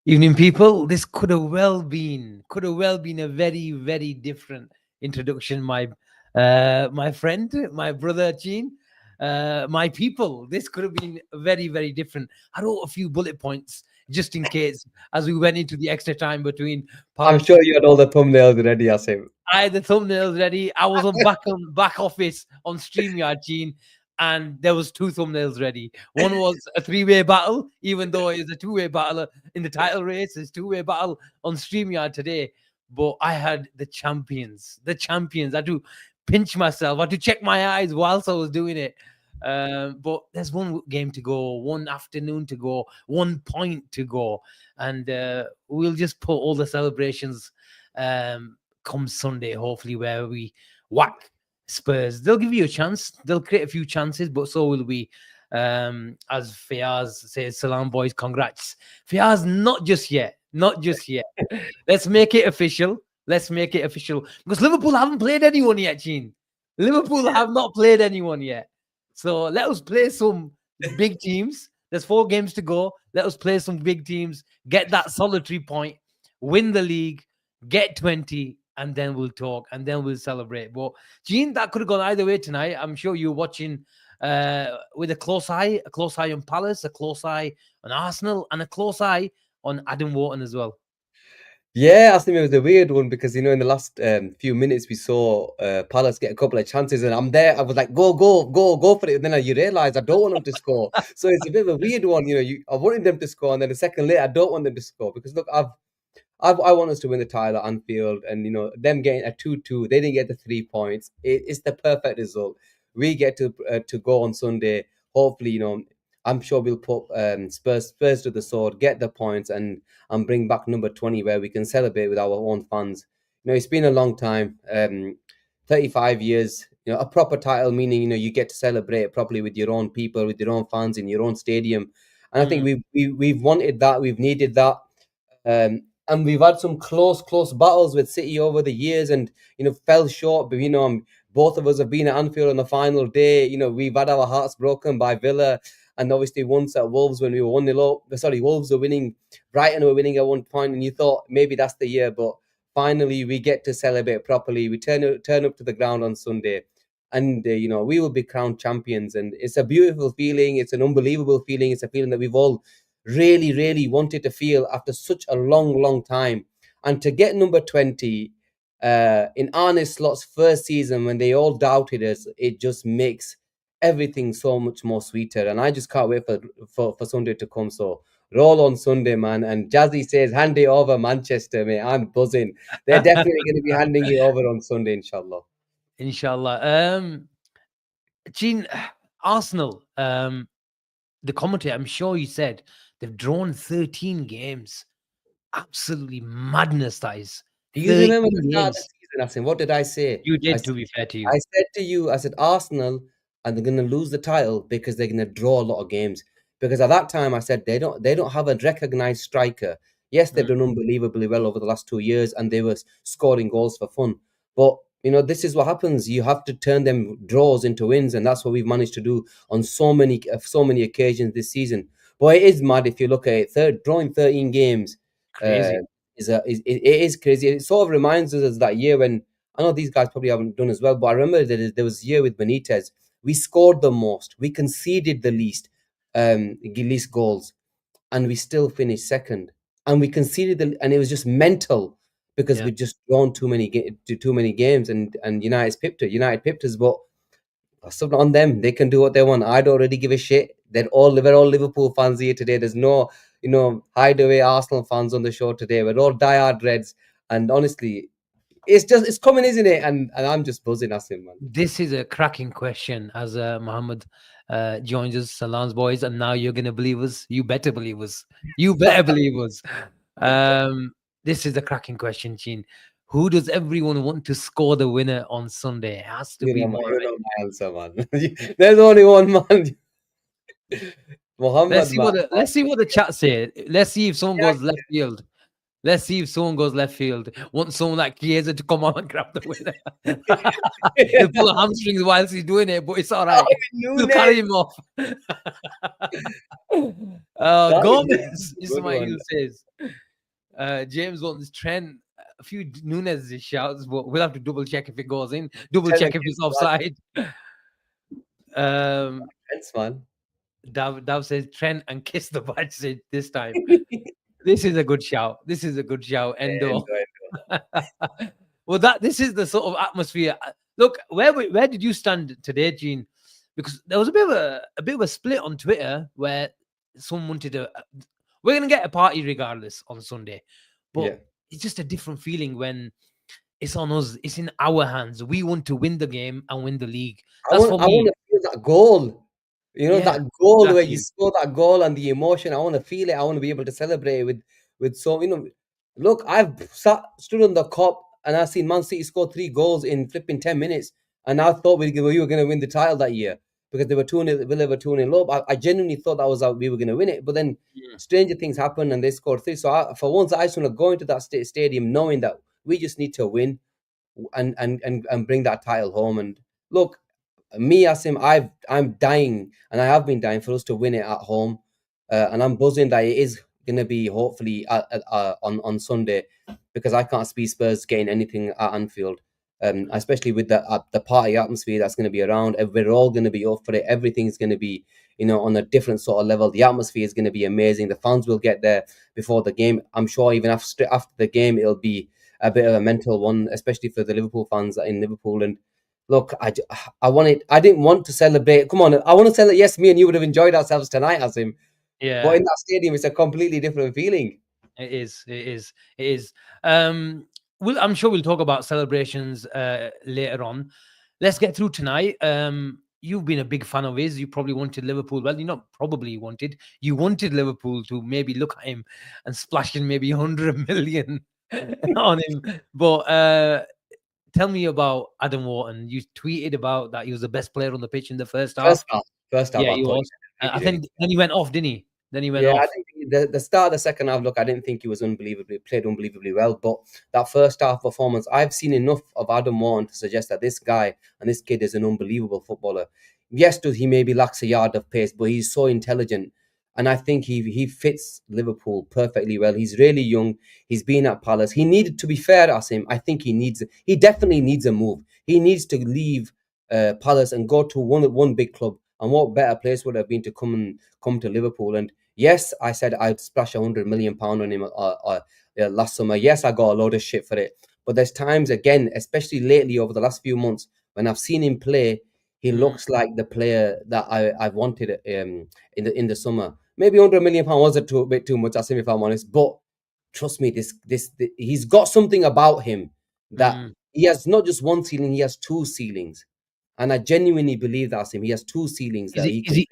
Evening, people. This could have well been a very, very different introduction. My friend, my brother Gene, my people. This could have been very, very different. I wrote a few bullet points just in case as we went into the extra time between I'm parts. sure you had all the thumbnails ready, Asim. I had the thumbnails ready. I was on back office on StreamYard, Gene, and there was two thumbnails ready. One was a three-way battle, even though it's a two-way battle in the title race. It's two-way battle on StreamYard today. But I had the champions. The champions. I had to pinch myself. I had to check my eyes whilst I was doing it. But there's one game to go, one afternoon to go, 1 point to go, and we'll just put all the celebrations come Sunday, hopefully, where we whack Spurs. They'll give you a chance. They'll create a few chances, but so will we. As Fayaz says, Salam boys, congrats. Fayaz, not just yet. Not just yet. Let's make it official. Let's make it official. Because Liverpool haven't played anyone yet, Gene. Liverpool have not played anyone yet. So let us play some big teams. There's 4 games to go. Let us play some big teams, get that solitary point, win the league, get 20, and then we'll talk, and then we'll celebrate. But Gene, that could have gone either way tonight. I'm sure you're watching with a close eye on Palace, a close eye on Arsenal, and a close eye on Adam Wharton as well. Yeah, Asim, it was a weird one because, in the last few minutes we saw Palace get a couple of chances and I'm there. I was like, go for it. And then you realise I don't want them to score. So it's a bit of a weird one. I wanted them to score and then a second later I don't want them to score because, look, I want us to win the title at Anfield and, them getting a 2-2, they didn't get the 3 points. It's the perfect result. We get to go on Sunday. Hopefully, I'm sure we'll put Spurs to the sword, get the points, and bring back number 20 where we can celebrate with our own fans. It's been a long time, 35 years. A proper title, meaning you get to celebrate it properly with your own people, with your own fans in your own stadium. And I think we've wanted that, we've needed that, and we've had some close battles with City over the years, and fell short. But both of us have been at Anfield on the final day. We've had our hearts broken by Villa. And obviously once at Wolves when we were 1-0 up, Wolves were winning, Brighton were winning at one point, and you thought maybe that's the year, but finally we get to celebrate properly. We turn up to the ground on Sunday, and we will be crowned champions, and it's a beautiful feeling. It's an unbelievable feeling. It's a feeling that we've all really, really wanted to feel after such a long time. And to get number 20 in Arne Slot's first season when they all doubted us, it just makes everything so much more sweeter, and I just can't wait for Sunday to come. So roll on Sunday, man. And Jazzy says hand it over Manchester, mate. I'm buzzing. They're definitely going to be handing it over on Sunday, inshallah. Gene, Arsenal, the commentator, I'm sure you said they've drawn 13 games. Absolutely madness, that is. Do you remember the start of the season, Asim? What did I say? You did, to be fair to you. I said to you, I said Arsenal, and they're going to lose the title because they're going to draw a lot of games. Because at that time I said they don't have a recognized striker. Yes, they've done unbelievably well over the last 2 years, and they were scoring goals for fun. But this is what happens. You have to turn them draws into wins, and that's what we've managed to do on so many occasions this season. But it is mad if you look at it. Drawing 13 games, crazy. It is crazy. It sort of reminds us of that year when, I know these guys probably haven't done as well, but I remember that there was a year with Benitez. We scored the most, we conceded the least goals, and we still finished second. And we conceded and it was just mental because we just drawn too many games, and United pipped us. But that's not on them. They can do what they want. I don't really give a shit. We're all Liverpool fans here today. There's no hideaway Arsenal fans on the show today. We're all diehard Reds, and honestly, it's coming, isn't it? And I'm just buzzing, Asim, man. This is a cracking question as Muhammad joins us, Salam's boys, and now you're gonna believe us. You better believe us. You better believe us. This is a cracking question, Gene. Who does everyone want to score the winner on Sunday? It has to be more. My answer, man. There's only one man. Muhammad. Let's see what the chat say. Let's see if someone goes left field. Let's see if someone goes left field. Want someone like Chiesa to come on and grab the winner. He'll pull a hamstrings whilst he's doing it, but it's all right. Darwin We'll carry Núñez. him off. Darwin Núñez Gomez, is a good one. Ismail says. James wants Trent. A few Nunes shouts, but we'll have to double check if it goes in. Double Trent check and if it's Kiss, offside. Trent's man. Dav says Trent and kiss the badge this time. This is a good shout. This is a good shout. Endo. Well, this is the sort of atmosphere. Look, where did you stand today, Gene? Because there was a bit of a split on Twitter where someone wanted to. We're gonna get a party regardless on Sunday, but Yeah. it's just a different feeling when it's on us. It's in our hands. We want to win the game and win the league. I That's for want me. to feel that goal. You know, Yeah, that goal where exactly. you score that goal and the emotion. I want to feel it. I want to be able to celebrate it with so, you know, look, I've stood on the cop and I've seen Man City score 3 goals in flipping 10 minutes. And I thought we were going to win the title that year because they were 2-0, Villa were 2-0 low. I genuinely thought that was how we were going to win it. But then stranger things happened and they scored 3. So for once, I just want to go into that stadium knowing that we just need to win and bring that title home. And look, me, Asim, I'm dying, and I have been dying for us to win it at home, and I'm buzzing that it is going to be hopefully on Sunday, because I can't see Spurs getting anything at Anfield, especially with the party atmosphere that's going to be around. We're all going to be up for it. Everything's going to be, you know, on a different sort of level. The atmosphere is going to be amazing. The fans will get there before the game. I'm sure even after the game, it'll be a bit of a mental one, especially for the Liverpool fans in Liverpool. And look, I wanted. I didn't want to celebrate. Come on, I want to celebrate. Yes, me and you would have enjoyed ourselves tonight, Asim. Yeah, But in that stadium, it's a completely different feeling. it is. It is. It is. I'm sure we'll talk about celebrations later on. Let's get through tonight. You've been a big fan of his. You probably wanted Liverpool. Well, you not probably wanted. You wanted Liverpool to maybe look at him and splash in maybe 100 million on him. But tell me about Adam Wharton. You tweeted about that he was the best player on the pitch in the first half. First half, Yeah, I he thought was. I think then he went off, didn't he? Then he went yeah, off. I think the start of the second half, look, I didn't think he was played unbelievably well. But that first half performance, I've seen enough of Adam Wharton to suggest that this guy and this kid is an unbelievable footballer. Yes, he maybe lacks a yard of pace, but he's so intelligent. And I think he fits Liverpool perfectly well. He's really young. He's been at Palace. He needed, to be fair, Asim, I think he definitely needs a move. He needs to leave Palace and go to one big club. And what better place would have been to come to Liverpool? And yes, I said I'd splash £100 million on him last summer. Yes, I got a load of shit for it. But there's times, again, especially lately over the last few months, when I've seen him play, he looks like the player that I wanted in the summer. Maybe £100 million was a bit too much, if I'm honest. But trust me, he's got something about him that he has not just one ceiling, he has 2 ceilings. And I genuinely believe that Asim, he has 2 ceilings that he can play.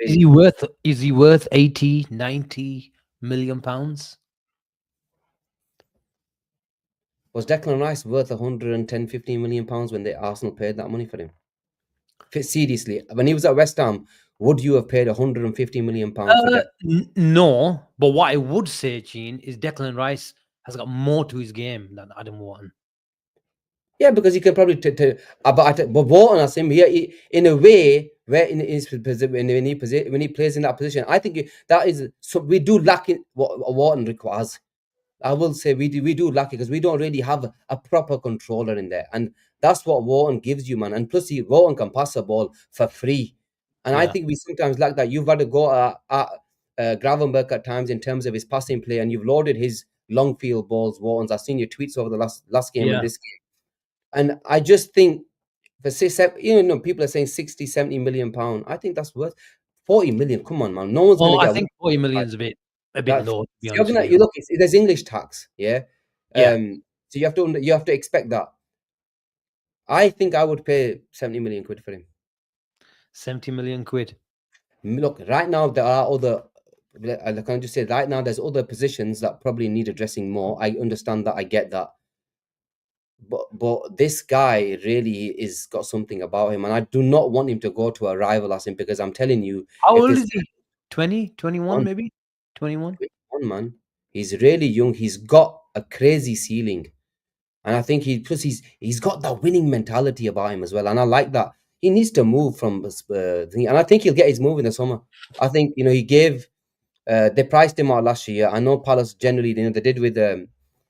Is he worth 80, 90 million pounds? Was Declan Rice worth 110, 15 million pounds when the Arsenal paid that money for him? Seriously, when he was at West Ham, would you have paid 150 million pounds for Declan? No, but what I would say, Gene, is Declan Rice has got more to his game than Adam Wharton. Yeah, because he can probably but Wharton, Asim, he in a way where in his when he plays in that position, I think that is so we do lack it what Wharton requires. I will say we do lack it because we don't really have a proper controller in there, and that's what Wharton gives you, man. And plus, Wharton can pass the ball for free, and I think we sometimes lack that. You've got to go at Gravenberch at times in terms of his passing play, and you've loaded his long field balls. Wharton's. I've seen your tweets over the last game and this game. And I just think for people are saying 60, 70 million pound. I think that's worth 40 million. Come on, man. No one's gonna get. I think 40 million is a bit low. To be honest with you look, there's English tax, yeah. Yeah. So you have to expect that. I think I would pay 70 million quid for him. 70 million quid. Look, right now there are other. I can just say right now there's other positions that probably need addressing more. I understand that. I get that. But this guy really is got something about him, and I do not want him to go to a rival as him, because I'm telling you, How old is he? 20, 21, One. maybe 21. 21, man, he's really young. He's got a crazy ceiling. And I think he's got that winning mentality about him as well. And I like that. He needs to move from thing, and I think he'll get his move in the summer. I think he gave they priced him out last year. I know Palace generally they did with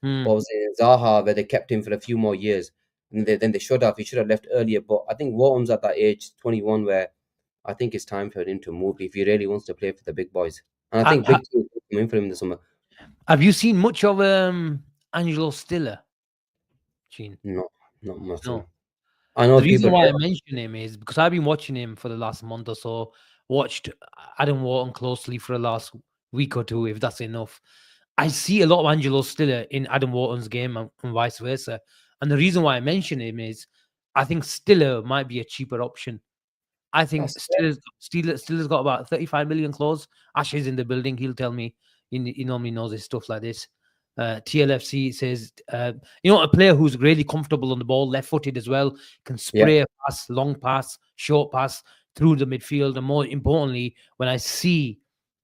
Hmm. what was it, Zaha, where they kept him for a few more years. And then they should have. He should have left earlier. But I think Wharton's at that age, 21, where I think it's time for him to move if he really wants to play for the big boys. And I Ha- think ha- big teams will come in for him this summer. have you seen much of Angelo Stiller, Gene? No, not much. No. I know The reason people. why I mention him is because I've been watching him for the last month or so. Watched Adam Wharton closely for the last week or two, if that's enough. I see a lot of Angelo Stiller in Adam Wharton's game and vice versa. And the reason why I mention him is I think Stiller might be a cheaper option. I think That's Stiller's got about 35 million clause. Ash is in the building. He'll tell me. He normally knows his stuff like this. TLFC says, a player who's really comfortable on the ball, left-footed as well, can yeah, spray a pass, long pass, short pass through the midfield. And more importantly, when I see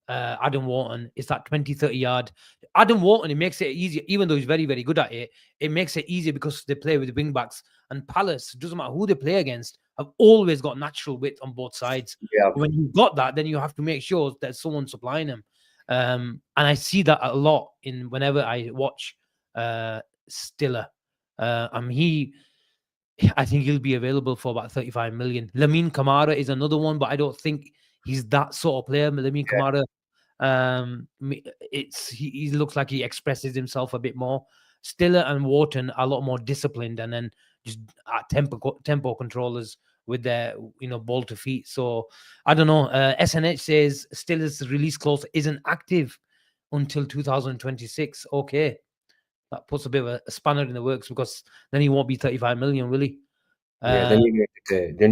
Adam Wharton, it's that 20, 30 yard. Adam Wharton, it makes it easier, even though he's very, very good at it. It makes it easier because they play with wing backs. And Palace, doesn't matter who they play against, have always got natural width on both sides. yeah, When you've got that, then you have to make sure that someone's supplying them. And I see that a lot in whenever I watch Stiller. I think he'll be available for about 35 million. Lamine Kamara is another one, but I don't think he's that sort of player. Lamine Kamara, he looks like he expresses himself a bit more. Stiller and Wharton are a lot more disciplined, and then just tempo controllers with their ball to feet. So I don't know. SNH says Stiller's release clause isn't active until 2026. Okay, that puts a bit of a spanner in the works because then he won't be 35 million, will he? yeah. Uh, Then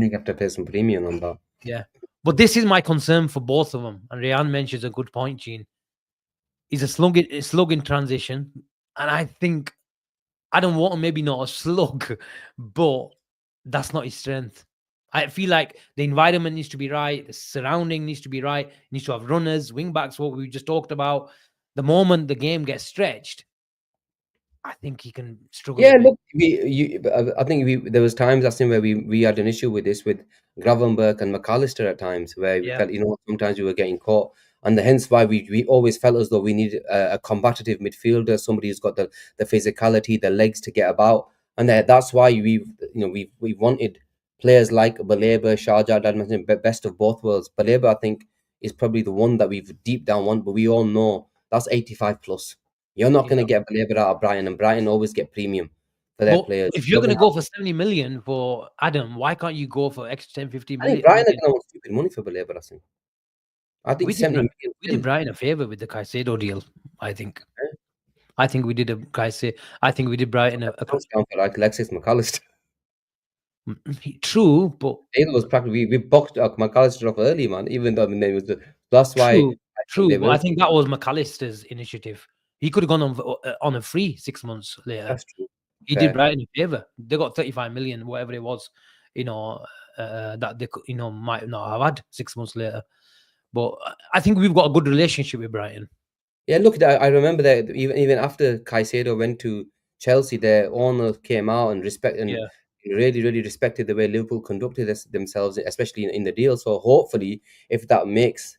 you have to pay some premium on that. yeah. But this is my concern for both of them. And Ryan mentions a good point, Gene. He's a slug in transition. And I think I don't want him, maybe not a slug, but that's not his strength. I feel like the environment needs to be right, the surrounding needs to be right, needs to have runners, wing backs, what we just talked about. The moment the game gets stretched, I think he can struggle a Yeah, bit. look, I think there was times I think where we had an issue with this with Gravenberg and McAllister at times where we Yeah. felt sometimes we were getting caught, and hence why we always felt as though we need a combative midfielder, somebody who's got the physicality, the legs to get about, and that's why we wanted players like Baleba, Sharjah, that mentioned best of both worlds. Baleba, I think, is probably the one that we've deep down want, but we all know that's 85 plus. You're not going to Yeah. get Baleba out of Brighton, and Brighton always get premium for their But players. if you're You're going going to to go for 70 million for Adam, why can't you go for extra 10, 15 I think million? Brighton are going to want stupid money for Baleba, I think. I think We did, 70 million we did still. Brighton a favor with the Caicedo deal, I think. I think we did I think we did Brighton a That's down for like Alexis McAllister. true, but Taylor was practically we boxed McAllister off early, man. Even though they was that's why true, I think true. they But I will. think that was McAllister's initiative. He could have gone on a free 6 months later. That's true. He did Fair. Brighton a favor. They got 35 million, whatever it was, that they could, might not have had 6 months later. But I think we've got a good relationship with Brighton. Yeah, look, I remember that even after Caicedo went to Chelsea, their owner came out and Yeah. really, really respected the way Liverpool conducted themselves, especially in the deal. So hopefully, if that makes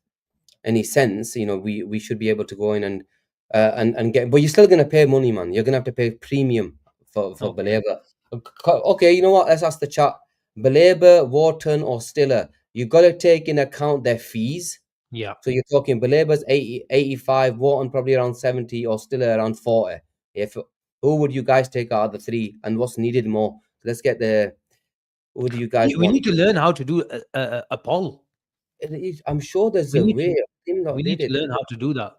any sense, we should be able to go in and get. But you're still going to pay money, man. You're going to have to pay premium for Okay. Baleba. Okay, you know what? Let's ask the chat. Baleba, Wharton, or Stiller. You got to take in account their fees. Yeah. So you're talking Baleba's 80, 85, Wharton probably around 70, or Stiller around 40. If who would you guys take out of the three, and what's needed more? Let's get the. Who do you guys We want? need to learn how to do a poll. I'm sure there's We a need way. to Tim we not need did to it. learn how to do that.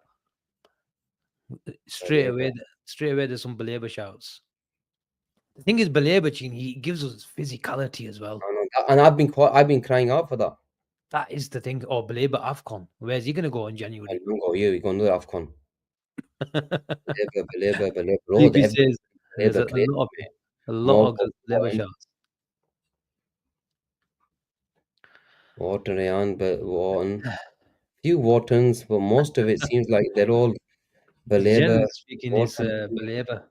Straight Baleba. away, straight away, there's some Baleba shouts. The thing is, Baleba, he gives us physicality as well. I know. And I've been crying out for that. That is the thing. Or Baleba Afcon. Where's he going to go in I January? don't go you. You go another Afcon. Baleba, bro. DP says there's Baleba clear, mate. a lot More of good goals Baleba Wharton, shouts. Ryan, but Wharton. Few Whartons, but most of it seems like they're all Belabor, Generally speaking, more it's time. Belabor.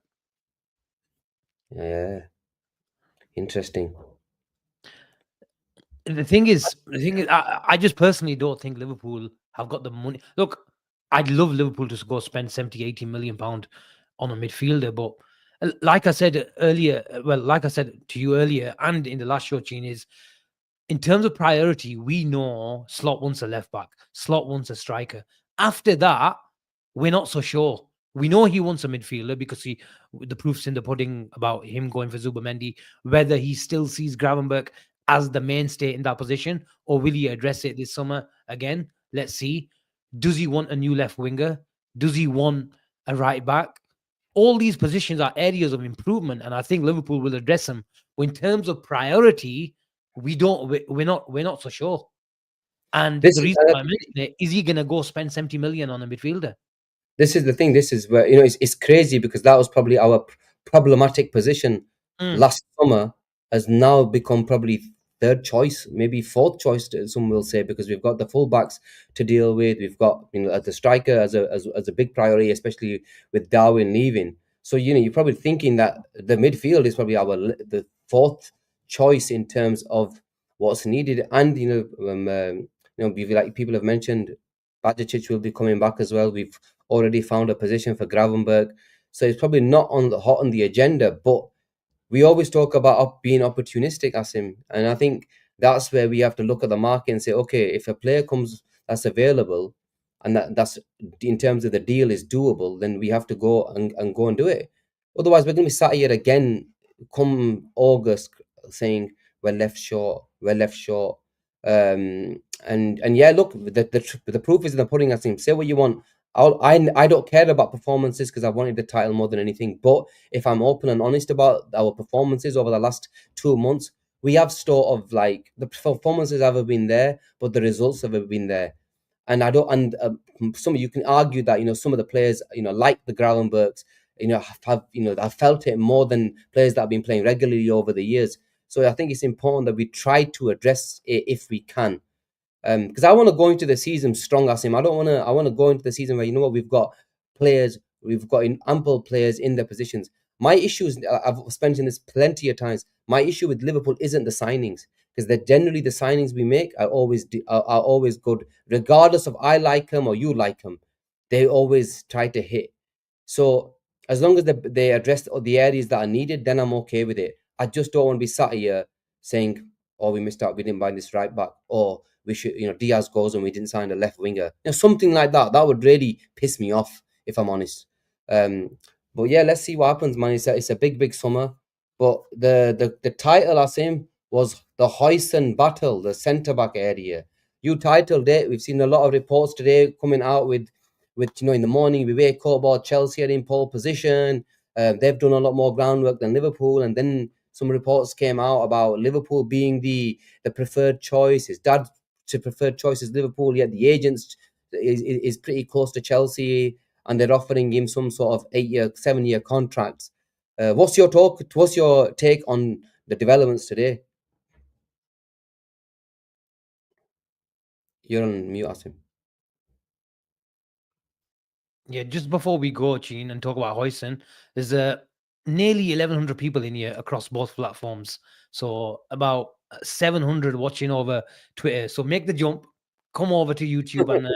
Yeah, interesting. The thing is, I just personally don't think Liverpool have got the money. Look, I'd love Liverpool to go spend 70, 80 million pound on a midfielder, but like I said earlier, like I said to you earlier, and in the last show, Gene, is in terms of priority, we know Slot wants a left back, Slot wants a striker. After that, we're not so sure. We know he wants a midfielder because the proof's in the pudding about him going for Zubamendi. Whether he still sees Gravenberg as the mainstay in that position, or will he address it this summer again? Let's see. Does he want a new left winger? Does he want a right back? All these positions are areas of improvement, and I think Liverpool will address them. But in terms of priority, we're not so sure. And This the is reason why I mention it is he gonna go spend 70 million on a midfielder? this is the thing. This is where it's crazy because that was probably our problematic position Mm. last summer has now become probably third choice, maybe fourth choice. Some will say because we've got the fullbacks to deal with. We've got as the striker as a big priority, especially with Darwin leaving. So you're probably thinking that the midfield is probably the fourth choice in terms of what's needed. And like people have mentioned, Bajicic will be coming back as well. We've already found a position for Gravenberg. So it's probably not on the hot on the agenda, but we always talk about being opportunistic, Asim. And I think that's where we have to look at the market and say, okay, if a player comes that's available and that's in terms of the deal is doable, then we have to go and go and do it. Otherwise, we're going to be sat here again come August saying we're left short, we're left short. And yeah, look, the proof is in the pudding, Asim. Say what you want. I don't care about performances because I wanted the title more than anything. But if I'm open and honest about our performances over the last 2 months, we have sort of like the performances haven't been there, but the results have been there. And I don't, and some of you can argue that some of the players like the Gravenbergs have felt it more than players that have been playing regularly over the years. So I think it's important that we try to address it if we can. Because I want to go into the season strong, Asim. I don't want to. I want to go into the season where we've got players, we've got ample players in their positions. My issue is I've mentioned this plenty of times. My issue with Liverpool isn't the signings because they're generally the signings we make are always good, regardless of I like them or you like them. They always try to hit. So as long as they address the areas that are needed, then I'm okay with it. I just don't want to be sat here saying, "Oh, we missed out. We didn't buy this right back," or we should, Diaz goes and we didn't sign a left winger. Something like that. That would really piss me off if I'm honest. But yeah, let's see what happens, man. It's a big summer. But the title I seen was the Huijsen battle, the centre back area. You titled it. We've seen a lot of reports today coming out with in the morning we wake up about Chelsea are in pole position. They've done a lot more groundwork than Liverpool, and then some reports came out about Liverpool being the preferred choice. His dad's preferred choice is Liverpool, yet the agents is pretty close to Chelsea, and they're offering him some sort of 8-year, 7-year contracts. What's your talk? What's your take on the developments today? You're on mute, Asim. Yeah, just before we go, Gene, and talk about Hoijsen, there's nearly 1,100 people in here across both platforms. So about 700 watching over Twitter. So make the jump, come over to YouTube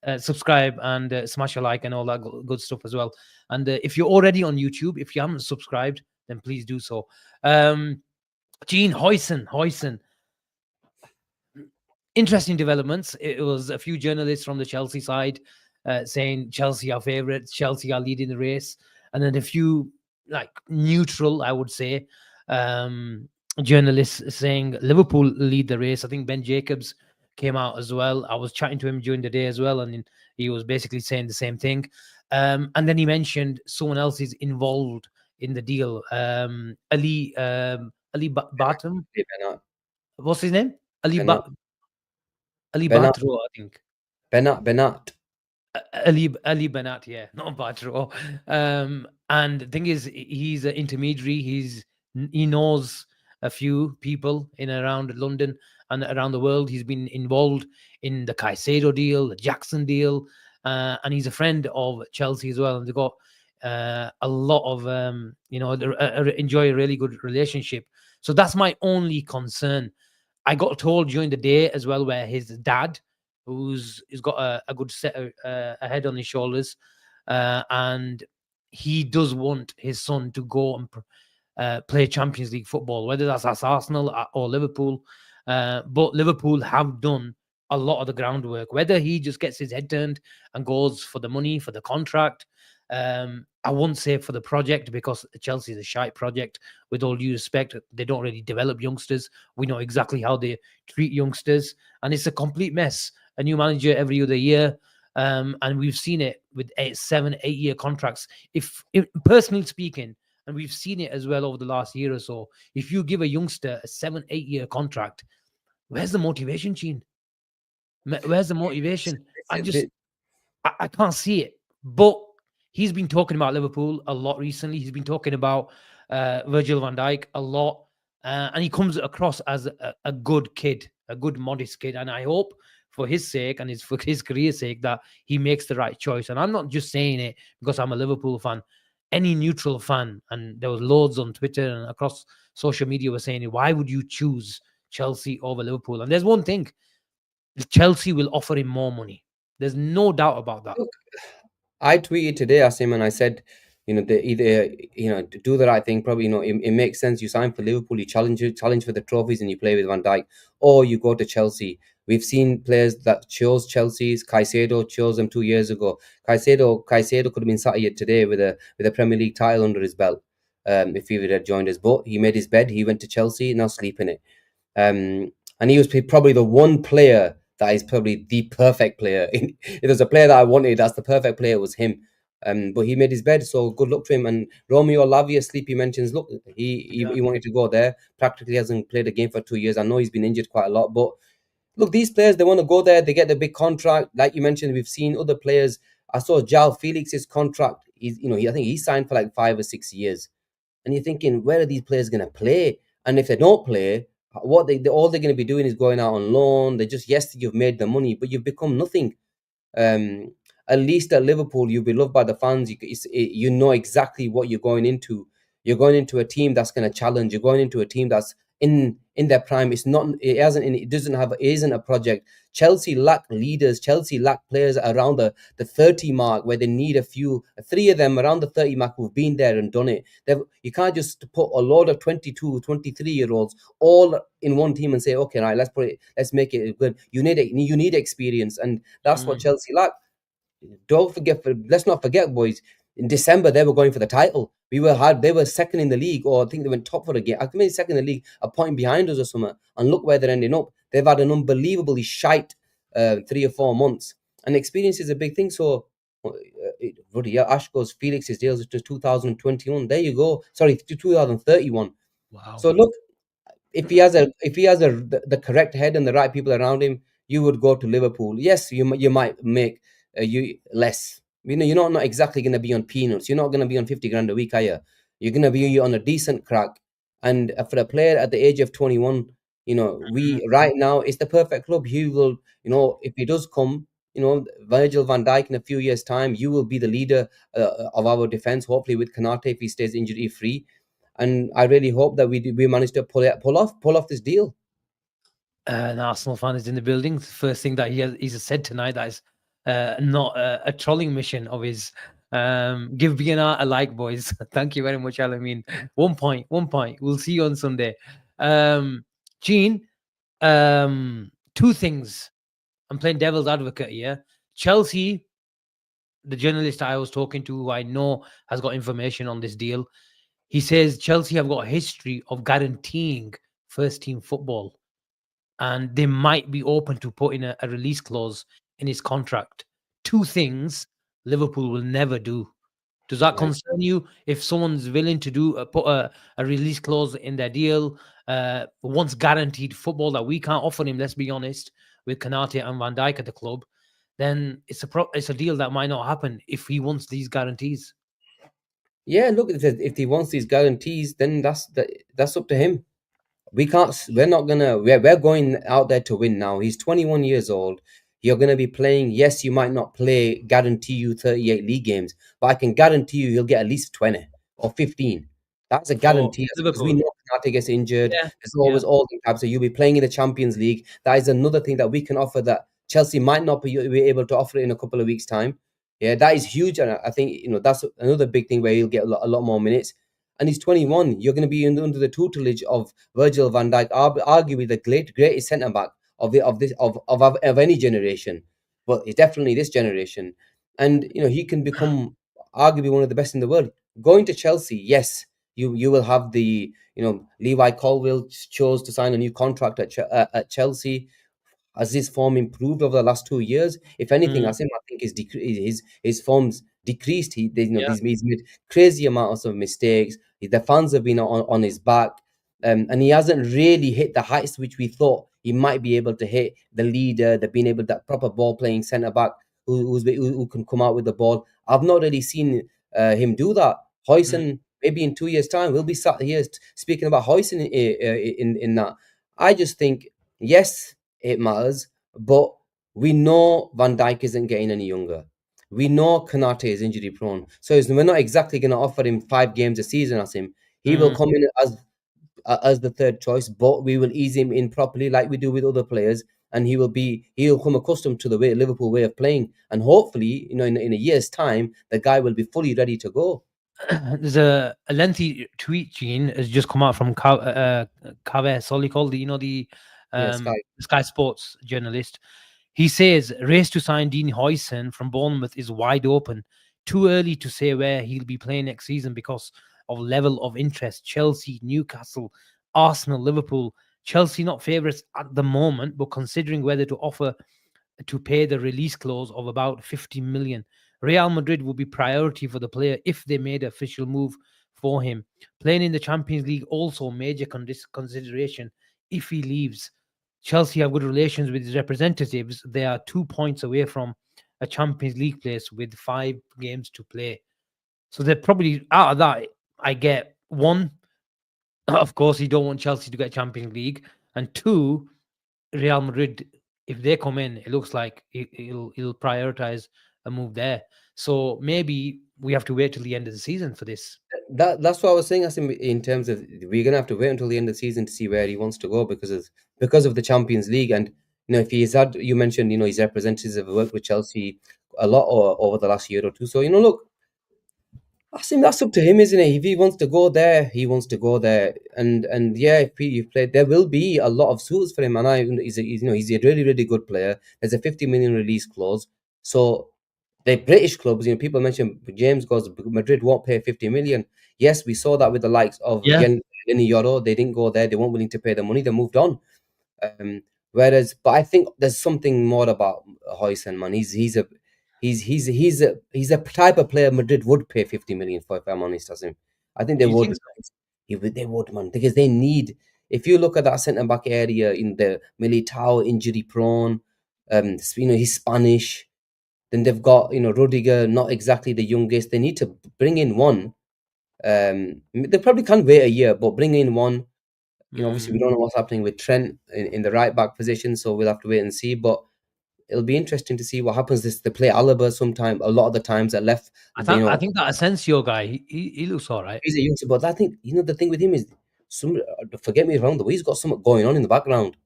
and subscribe and smash a like and all that good stuff as well. And if you're already on YouTube, if you haven't subscribed, then please do so. Gene, Hoijsen. Interesting developments. It was a few journalists from the Chelsea side saying Chelsea are favourites, Chelsea are leading the race, and then a few like neutral, I would say, journalists saying Liverpool lead the race. I think Ben Jacobs came out as well. I was chatting to him during the day as well, and he was basically saying the same thing. And then he mentioned someone else is involved in the deal. Ali Batum. Benat, What's his name? Ali Benat, Ali Benat, Batro, I think. Benat. Ali Banat, yeah, not Batro. And the thing is, he's an intermediary. He knows a few people in and around London and around the world. He's been involved in the Caicedo deal, the Jackson deal. and he's a friend of Chelsea as well, and they've got a lot of enjoy a really good relationship. So that's my only concern. I got told during the day as well, where his dad, who's got a good set a head on his shoulders, and he does want his son to go and play Champions League football, whether that's at Arsenal or Liverpool. But Liverpool have done a lot of the groundwork. Whether he just gets his head turned and goes for the money, for the contract, I won't say for the project, because Chelsea is a shite project. With all due respect, they don't really develop youngsters. We know exactly how they treat youngsters, and it's a complete mess. A new manager every other year, and we've seen it with 7, 8 year contracts. If personally speaking, and we've seen it as well over the last year or so, if you give a youngster a 7, 8 year contract, where's the motivation, Gene? Where's the motivation? I can't see it. But he's been talking about Liverpool a lot recently. He's been talking about Virgil van Dijk a lot. And he comes across as a good kid, a good, modest kid. And I hope for his sake and for his career's sake that he makes the right choice. And I'm not just saying it because I'm a Liverpool fan. Any neutral fan, and there was loads on Twitter and across social media, were saying, why would you choose Chelsea over Liverpool? And there's one thing, Chelsea will offer him more money. There's no doubt about that. Look, I tweeted today, Asim, and I said, they either, to do the right thing, probably, it makes sense. You sign for Liverpool, you challenge for the trophies, and you play with Van Dijk, or you go to Chelsea. We've seen players that chose Chelsea's. Caicedo chose them 2 years ago. Caicedo could have been sat here today with a Premier League title under his belt, if he would have joined us. But he made his bed. He went to Chelsea, now sleep in it. And he was probably the one player that is probably the perfect player. If there's a player that I wanted, that's the perfect player, it was him. But he made his bed, so good luck to him. And Romeo Lavia, Sleepy mentions, look, he wanted to go there. Practically hasn't played a game for 2 years. I know he's been injured quite a lot, but look, these players, they want to go there. They get the big contract, like you mentioned. We've seen other players. I saw João Felix's contract. I think he signed for like 5 or 6 years. And you're thinking, where are these players going to play? And if they don't play, all they're going to be doing is going out on loan. They just, yes, you've made the money, but you've become nothing. At least at Liverpool, you'll be loved by the fans. You know exactly what you're going into. You're going into a team that's going to challenge. You're going into a team that's in their prime. It isn't a project. Chelsea lack leaders. Chelsea lack players around the 30 mark, where they need three of them around the 30 mark who've been there and done it. You can't just put a load of 22, 23-year-olds all in one team and say, okay, right, let's make it good. You need experience, and that's what Chelsea lack. Let's not forget, boys. In December, they were going for the title. They were second in the league, or I think they went top for the game. I think maybe second in the league, a point behind us or something. And look where they're ending up. They've had an unbelievably shite 3 or 4 months. And experience is a big thing. So, Ash goes, Felix's deals to 2021. There you go. Sorry, to 2031. Wow. So look, if he has the correct head and the right people around him, you would go to Liverpool. Yes, you might make less. You're not exactly going to be on peanuts. You're not going to be on 50 grand a week, are you? You're going to be on a decent crack. And for a player at the age of 21, right now, it's the perfect club. He will, if he does come, Virgil van Dijk in a few years' time, you will be the leader of our defense, hopefully with Konate if he stays injury free. And I really hope that we manage to pull off this deal. An Arsenal fan is in the building. The first thing that he's said tonight, that is not a trolling mission of his. Give BNR a like, boys. Thank you very much, Alamin. 1 point. We'll see you on Sunday. Gene, 2 things. I'm playing devil's advocate here. Chelsea, the journalist I was talking to, who I know has got information on this deal, he says Chelsea have got a history of guaranteeing first team football, and they might be open to putting a release clause in his contract. 2 things Liverpool will never do. Does that concern you? If someone's willing to put a release clause in their deal, once guaranteed football that we can't offer him, let's be honest, with Konate and Van Dijk at the club, then it's a deal that might not happen if he wants these guarantees. Yeah, look, if he wants these guarantees, then that's up to him. We're going out there to win now. He's 21 years old. you're going to be playing. Yes, you might not guarantee you 38 league games, but I can guarantee you he'll get at least 20 or 15. That's a for guarantee because we Liverpool. know Kanate gets injured. Yeah, There's yeah. always all the types. So you'll be playing in the Champions League. That is another thing that we can offer that Chelsea might not be able to offer it in a couple of weeks' time. Yeah, that is huge, and I think that's another big thing where he'll get a lot more minutes. And he's 21. You're going to be under the tutelage of Virgil van Dijk, arguably the greatest centre back of any generation, but it's definitely this generation. And he can become arguably one of the best in the world. Going to Chelsea, yes, you will have Levi Colwill chose to sign a new contract at Chelsea. Has his form improved over the last 2 years? If anything, Mm, Asim, I think his form's decreased. yeah. He's made crazy amounts of mistakes. The fans have been on his back, and he hasn't really hit the heights which we thought he might be able to hit. The leader, the being able that proper ball playing centre back who can come out with the ball. I've not really seen him do that. Mm. Hoijsen, maybe in 2 years' time, we'll be sat here speaking about Hoijsen in that. I just think yes, it matters, but we know Van Dijk isn't getting any younger. We know Kanate is injury prone, so we're not exactly going to offer him 5 games a season as him. He will Mm. come in as the third choice, but we will ease him in properly like we do with other players, and he'll come accustomed to the Liverpool way of playing, and hopefully, in a year's time, the guy will be fully ready to go. There's a lengthy tweet, Gene, has just come out from Kaveh Solikol, the Yeah, Sky. Sky Sports journalist. He says race to sign Dean Huijsen from Bournemouth is wide open. Too early to say where he'll be playing next season because of level of interest. Chelsea, Newcastle, Arsenal, Liverpool. Chelsea not favourites at the moment, but considering whether to pay the release clause of about 50 million. Real Madrid would be priority for the player if they made an official move for him. Playing in the Champions League also major consideration if he leaves. Chelsea have good relations with his representatives. They are 2 points away from a Champions League place with 5 games to play. So they're probably out of that. I get one, of course, you don't want Chelsea to get Champions League, and two, Real Madrid, if they come in, it looks like he'll prioritize a move there. So maybe we have to wait till the end of the season for this. That's what I was saying. As in terms of we're gonna have to wait until the end of the season to see where he wants to go because of the Champions League. And if he's had, you mentioned, his representatives have worked with Chelsea a lot over the last year or two. So look, I think that's up to him, isn't it? If he wants to go there, he wants to go there. And yeah, if he played, there will be a lot of suits for him. And he's a really really good player. There's a 50 million release clause. So the British clubs, people mention James goes Madrid won't pay 50 million. Yes, we saw that with the likes of Yeah, Lenny Yoro. They didn't go there. They weren't willing to pay the money. They moved on. But I think there's something more about Hoijsen, man. He's a type of player Madrid would pay 50 million for, if I'm honest, as him. I think they you would. think so? They would, man, because they need. If you look at that centre back area in the Militao injury prone, he's Spanish. Then they've got Rudiger, not exactly the youngest. They need to bring in one. They probably can't wait a year, but bring in one. Obviously, Mm. we don't know what's happening with Trent in the right back position, so we'll have to wait and see. But it'll be interesting to see what happens. They play Alaba sometime. A lot of the times at left, I think that Asensio guy, he looks all right. he's a youngster. But I think the thing with him is, forget me wrong, the way he's got something going on in the background.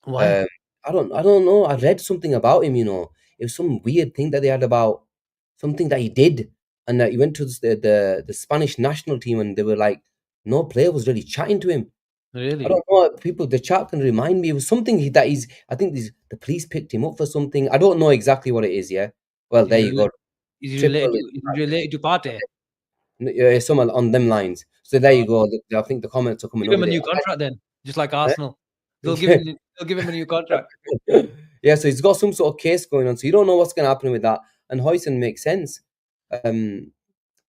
Why? Um, I don't know. I read something about him. It was some weird thing that they had about something that he did, and that he went to the Spanish national team, and they were like, no player was really chatting to him. I Really? don't know. People, the chat can remind me. It was something that he's. I think the police picked him up for something. I don't know exactly what it is. Yeah. Well, Is there he, you go. is he Triple. related to is he related to Partey? Someone on them lines. So there you go. I think the comments are coming Give up him a with it. new contract then, just like Eh? Arsenal. They'll give him a new contract. Yeah. So he's got some sort of case going on. So you don't know what's going to happen with that. And Hoyson makes sense. Um.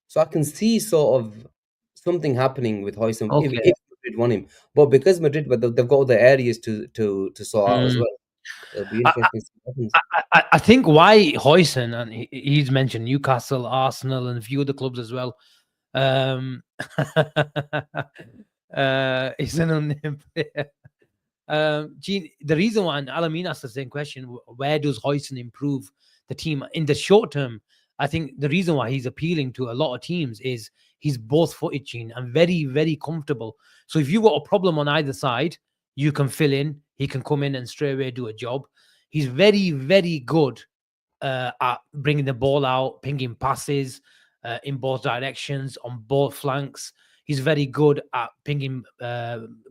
So I can see sort of something happening with Hoyson if Okay. Madrid want him, but because Madrid, but they've got other areas to sort out as Mm. well. It'll be I, interesting to see what happens. I think why Hoijsen, and he's mentioned Newcastle, Arsenal, and a few other clubs as well. He's an unnamed player. Gene, the reason why, and Alamin asked the same question, where does Huijsen improve the team in the short term? I think the reason why he's appealing to a lot of teams is he's both footed, Gene, and very, very comfortable. So if you've got a problem on either side, you can fill in. He can come in and straight away do a job. He's very, very good at bringing the ball out, pinging passes in both directions, on both flanks. He's very good at pinging,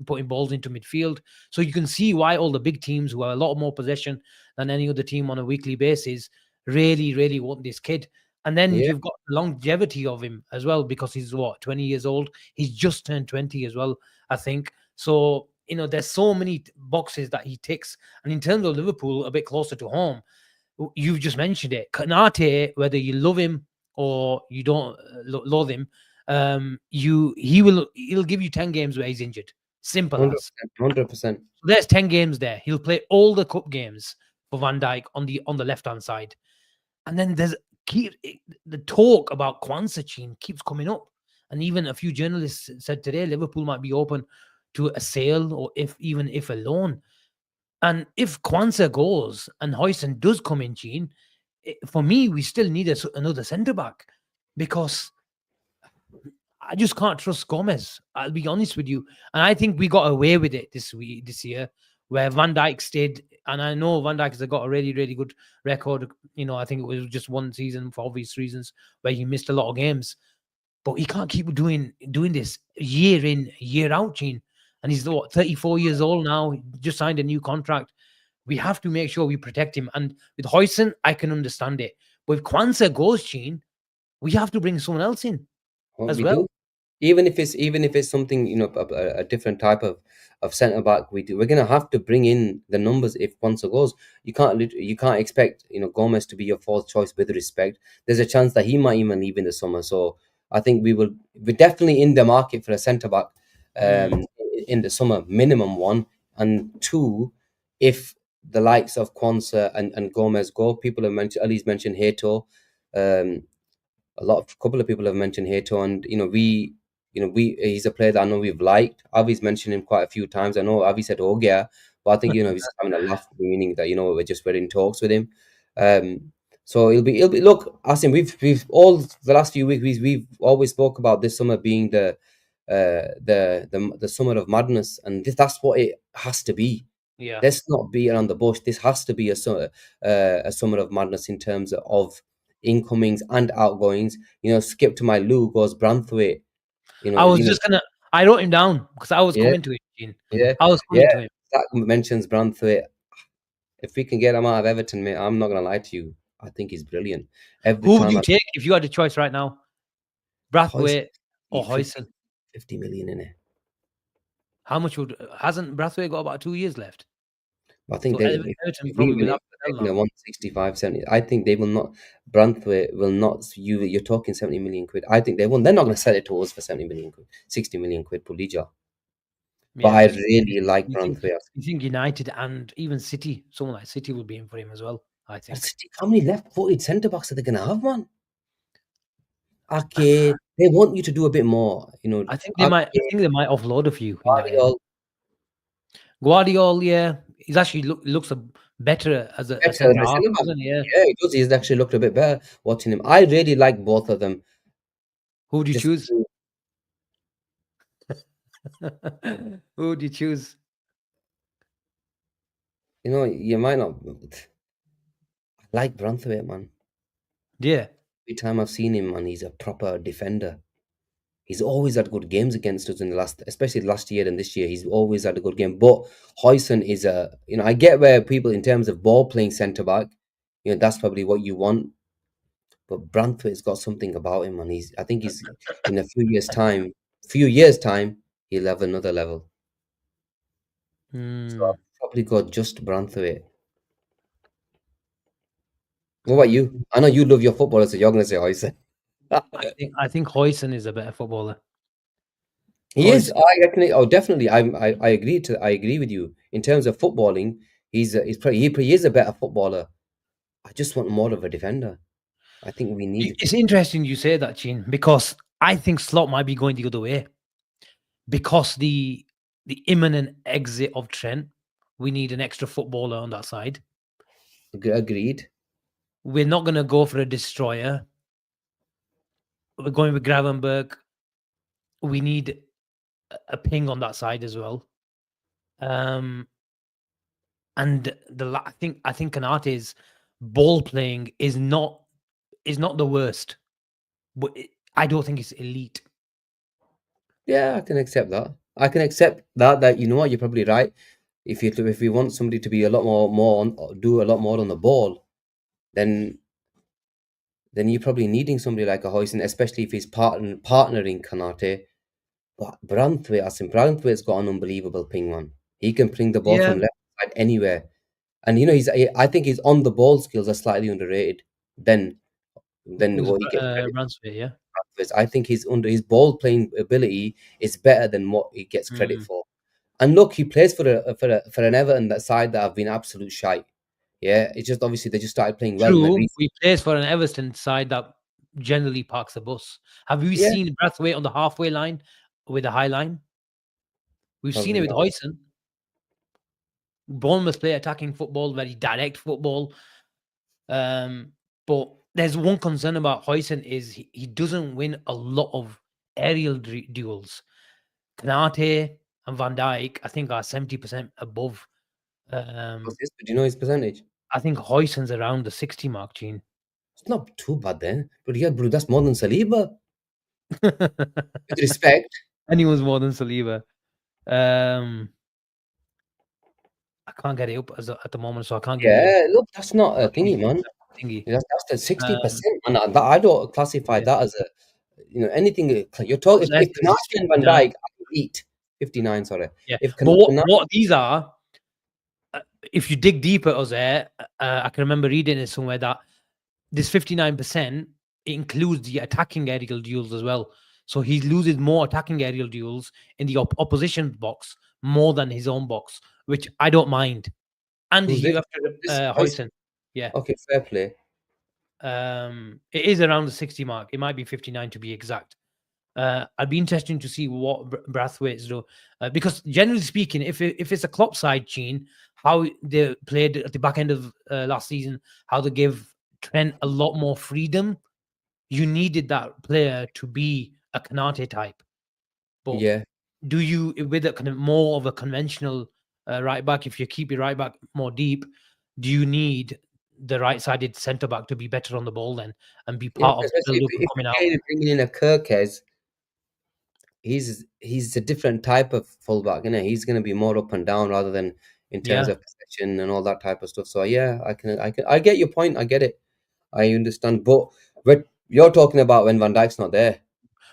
putting balls into midfield. So you can see why all the big teams who have a lot more possession than any other team on a weekly basis really, really want this kid. And then Yeah, you've got the longevity of him as well, because he's 20 years old. He's just turned 20 as well, I think. So, there's so many boxes that he ticks. And in terms of Liverpool, a bit closer to home, you've just mentioned it. Kanate, whether you love him or you don't loathe him, he'll give you 10 games where he's injured. Simple 100%, as. 100%. So there's 10 games there. He'll play all the cup games for Van Dijk on the left hand side. And then the talk about Kwanzaa keeps coming up. And even a few journalists said today Liverpool might be open to a sale, or if a loan. And if Kwanzaa goes and Huijsen does come in, Gene, for me, we still need another centre back, because I just can't trust Gomez. I'll be honest with you. And I think we got away with it this year, where Van Dijk stayed. And I know Van Dijk has got a really, really good record. I think it was just one season for obvious reasons where he missed a lot of games. But he can't keep doing this year in, year out, Gene. And he's 34 years old now. He just signed a new contract. We have to make sure we protect him. And with Huijsen, I can understand it. But if Kwanzaa goes, Gene, we have to bring someone else in What as we well. do, even if it's something, a different type of centre back, we're gonna have to bring in the numbers. If Kwanzaa goes, you can't expect Gomez to be your fourth choice. With respect, there's a chance that he might even leave in the summer. So I think we're definitely in the market for a centre back in the summer, minimum one. And two, if the likes of Kwanzaa and Gomez go, people have mentioned, Ali's mentioned Heto. Couple of people have mentioned Heto, and he's a player that I know we've liked. Avi's mentioned him quite a few times. I know Avi said Ogya, but I think he's just having a laugh, meaning that we're in talks with him. So it'll be look, Asim, we've all the last few weeks we've always spoke about this summer being the summer of madness, and that's what it has to be. Yeah. Let's not beat around the bush. This has to be a summer of madness in terms of incomings and outgoings. Skip to my Lou goes Branthwaite. I wrote him down because I was Yeah, coming to it, Gene. yeah, I was coming yeah. to him. That mentions Branthwaite. If we can get him out of Everton, mate, I'm not gonna lie to you. I think he's brilliant. Every Who would time you take if you had a choice right now? Brathwaite or 50, Huijsen? 50 million in it. How much hasn't Brathwaite got about 2 years left? I think So Everton probably will have to sell now. 165, 70. I think they will not. Branthwaite will not. You're talking 70 million quid. I think they won't. They're not going to sell it to us for 70 million quid, 60 million quid, Pulija. But Yeah, I but really like you Branthwaite. think United and even City, someone like City will be in for him as well, I think. How many left-footed centre backs are they going to have, man? Okay, they want you to do a bit more. I think they might offload a few in that area. Guardiola, Guardiola, yeah, he's actually looks better as a centre half, doesn't he? Yeah. Yeah, he does. He's actually looked a bit better watching him. I really like both of them. Who would you Just choose? Who would you choose? you might not. I like Branthwaite, man. Yeah. Every time I've seen him, man, he's a proper defender. He's always had good games against us especially last year and this year. He's always had a good game. But Hoijsen is I get where people, in terms of ball playing centre back, that's probably what you want. But Branthwaite's got something about him, and I think he's in a few years' time, he'll have another level. So I'll probably go just Branthwaite. What about you? I know you love your football, so you're going to say Hoijsen. I think Huijsen is a better footballer. He is. Definitely. I agree with you in terms of footballing. He is a better footballer. I just want more of a defender. I think we need. It's interesting you say that, Gene, because I think Slot might be going the other way, because the imminent exit of Trent we need an extra footballer on that side. Agreed. We're not going to go for a destroyer. We're going with Gravenberg. We need a ping on that side as well. And I think Kanate's ball playing is not the worst, but I don't think it's elite. Yeah, I can accept that. I can accept that you know what, you're probably right. If we want somebody to be a lot more on, do a lot more on the ball, then you're probably needing somebody like a Huijsen, especially if he's partnering Kanate. But Branthwaite, Asim Branthwaite's got an unbelievable ping, man. He can ping the ball Yeah, from left side anywhere, and you know I think his on the ball skills are slightly underrated than who's what he gets credit Bransford? Yeah. for. I think his ball playing ability is better than what he gets credit Mm. for. And look, he plays for an Everton that side that have been absolute shite. Yeah, it's just obviously they just started playing well in the True, recent. we plays for an Everton side that generally parks the bus. Have we Yeah, seen Brathwaite on the halfway line with a high line? We've seen probably it with not. Hoijsen. Bournemouth play attacking football, very direct football. But there's one concern about Hoijsen is he doesn't win a lot of aerial duels. Kanate and Van Dijk, I think, are 70% above. Do you know his percentage? I think Hoijsen's around the 60 mark, Gene. It's not too bad then. But yeah, bro, that's more than Saliba. With respect. Anyone's more than Saliba. I can't get it up at the moment, so I can't give you Yeah, look, that's not a a thingy, man. thingy. That's the Um, 60%, and I don't classify yeah, that as a, you know, anything. You're talking Jose if is Canate and Van 59. Dijk, I can eat 59. Sorry, Yeah, if but Canate, what these are, if you dig deeper, Jose, I can remember reading it somewhere that this 59% includes the attacking aerial duels as well. So he loses more attacking aerial duels in the opposition box more than his own box, which I don't mind. And who's you this? have to This Huijsen. Hoijsen. Yeah. Okay, fair play. It is around the 60 mark. It might be 59 to be exact. I'd be interesting to see what Brathwaite's do, because generally speaking, if it's a Klopp side, Gene, how they played at the back end of last season, how they give Trent a lot more freedom, you needed that player to be a Kanate type. But Yeah, do you, with a kind of more of a conventional right back, if you keep your right back more deep, do you need the right-sided centre back to be better on the ball then and be yeah. part of the Especially build-up and if coming out? you're bringing in a Kirkes, he's a different type of fullback, isn't he? He's going to be more up and down rather than in terms Yeah. of possession and all that type of stuff. So yeah, I get your point. I get it. I understand. But you're talking about when Van Dijk's not there.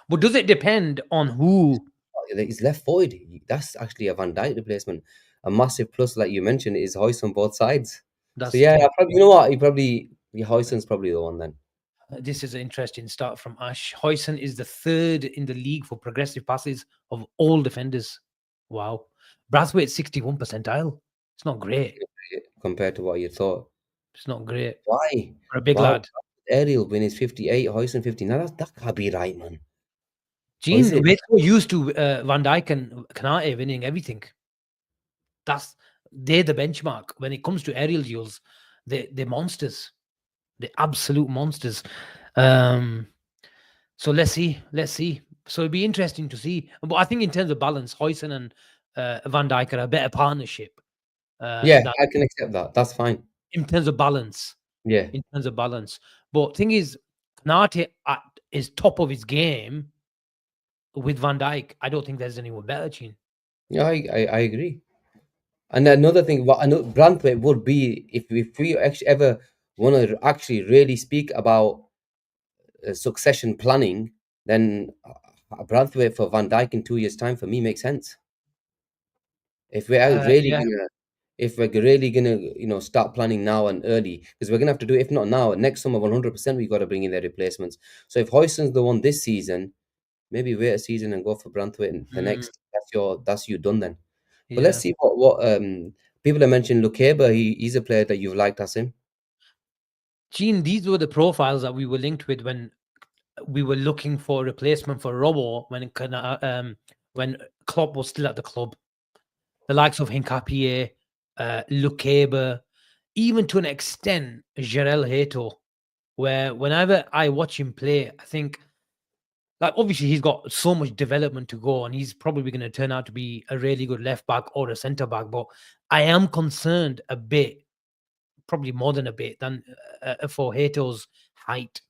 But does it depend on who? He's left forward. That's actually a Van Dijk replacement. A massive plus, like you mentioned, is Hoist on both sides. So That's yeah, true. you know what? Hoyson's probably the one then. This is an interesting start from Ash. Hoijsen is the third in the league for progressive passes of all defenders. Wow. Brathwaite 61 percentile. It's not great. Compared to what you thought. It's not great Why? for a big Why? lad. Ariel win is 58, Hoyson 59. That can't be right, man. Or is Gene, it? we're so used to Van Dijk and Kanate winning everything. They're the benchmark. When it comes to aerial duels, they're monsters. They're absolute monsters. So let's see. So it'd be interesting to see. But I think in terms of balance, Hoijsen and Van Dijk are a better partnership Yeah, than I can accept that. That's fine. in terms of balance. Yeah. In terms of balance, but thing is, Kanate is top of his game with Van Dijk. I don't think there's anyone better, Gene. Yeah, I agree. And another thing, what I know Branthwaite would be if we actually ever want to actually really speak about succession planning, then Branthwaite for Van Dijk in 2 years' time for me makes sense. If we're really Yeah, gonna, if we're really gonna, start planning now and early, because we're gonna have to do it, if not now, next summer, 100%, we got to bring in their replacements. So if Hoyson's the one this season, maybe wait a season and go for Branthwaite and the mm, next. That's you done then. But let's yeah. see what people have mentioned. Lukeba, he's a player that you've liked, Asim. Gene, these were the profiles that we were linked with when we were looking for a replacement for Robo when Klopp was still at the club. The likes of Hinkapie, Lukeba, even to an extent, Jarell Hato, where whenever I watch him play, I think, like, obviously he's got so much development to go, and he's probably going to turn out to be a really good left back or a centre back. But I am concerned a bit, probably more than a bit, than for Hato's height.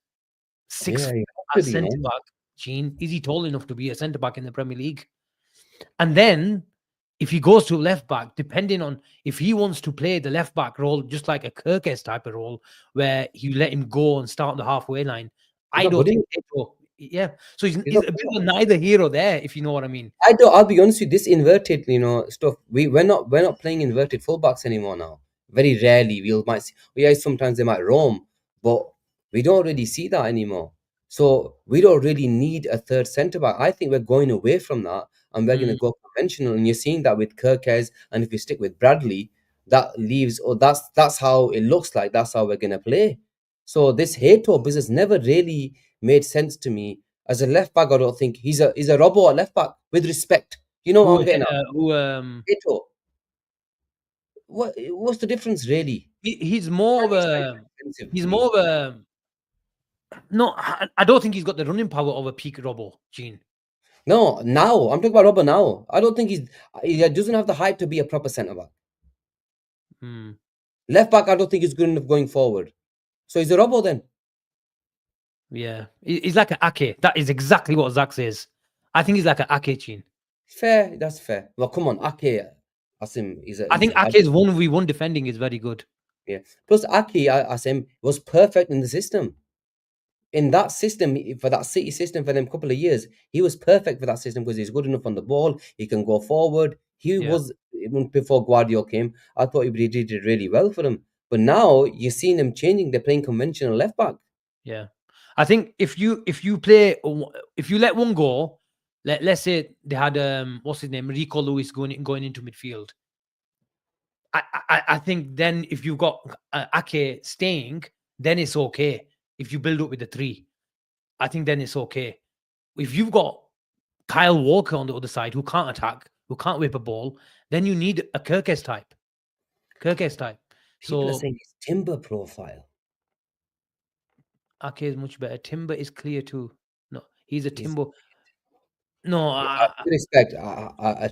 Yeah, 6 you have at to be, centre man. back. Gene, is he tall enough to be a centre back in the Premier League? And then if he goes to left back, depending on if he wants to play the left back role, just like a Kirkes type of role, where you let him go and start on the halfway line, He's I not don't good think enough. yeah. So He's he's not a good bit enough. of a neither hero there, if you know what I mean. I do. I'll be honest with you. This inverted, stuff. We're not playing inverted fullbacks anymore now. Very rarely we might see. Yeah, sometimes they might roam, but we don't really see that anymore. So we don't really need a third centre back. I think we're going away from that, and we're going to Mm, go conventional. And you're seeing that with Kirkes, and if we stick with Bradley, that leaves. Oh, that's how it looks like. That's how we're going to play. So this Hato business never really made sense to me. As a left back, I don't think he's a robot at left back. With respect, you know what who I'm getting at. who Ito, what's the difference really? he's more of Bradley's a expensive he's to me. more of a no. I don't think he's got the running power of a peak Robo, Gene. No, now I'm talking about Robert now. I don't think he doesn't have the height to be a proper centre back. Mm, Left back, I don't think he's good enough going forward. So he's a robot then. yeah, he's like an Ake. That is exactly what Zach says. I think he's like an Ake, Gene. Fair, that's fair. Well, come on, Ake, Asim, I think Ake's 1v1 defending is very good. yeah. Plus, Ake, Asim was perfect in the system. In that system, for that City system for them couple of years, he was perfect for that system because he's good enough on the ball. He can go forward. He Yeah, was even before Guardiola came. I thought he did it really well for them. But now you're seeing them changing. They're playing conventional left back. yeah. I think if you play if you let one go, let's say they had what's his name, Rico Lewis going into midfield. I think then if you've got Ake staying, then it's okay. If you build up with the three, I think then it's okay. If you've got Kyle Walker on the other side who can't attack, who can't whip a ball, then you need a Kirkes type. Kirkes type. People are So saying it's timber profile. Ake is much better. Timber is clear too. No, he's a He's, Timber. No, with respect,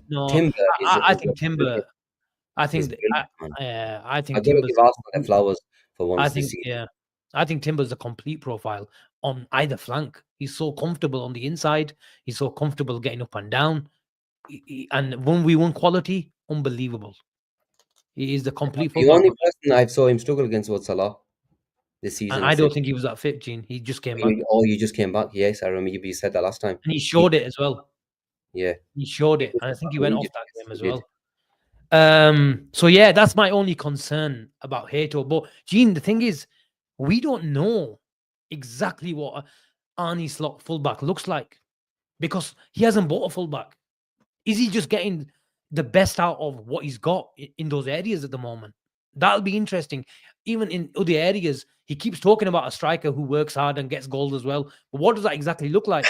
no. timber I is think Timber. I is think brilliant, man. I I think gotta Timber's give Arsenal their flowers for I once this think season. yeah. I think Timber's a complete profile on either flank. He's so comfortable on the inside. He's so comfortable getting up and down. And 1v1 quality, unbelievable. He is the complete The fullback. only person I saw him struggle against was Salah this And season. I don't think he was that fit, Gene. He just came back. Oh, you just came back. Yes, I remember you said that last time. And he He, showed it as well. yeah, He showed he it. did And I come think back he from went off injury. that Yes, game he as did. well. So yeah, that's my only concern about Hato. But Gene, the thing is, we don't know exactly what Arnie slot fullback looks like because he hasn't bought a fullback. Is he just getting the best out of what he's got in those areas at the moment? That'll be interesting. Even in other areas, he keeps talking about a striker who works hard and gets goals as well. But what does that exactly look like?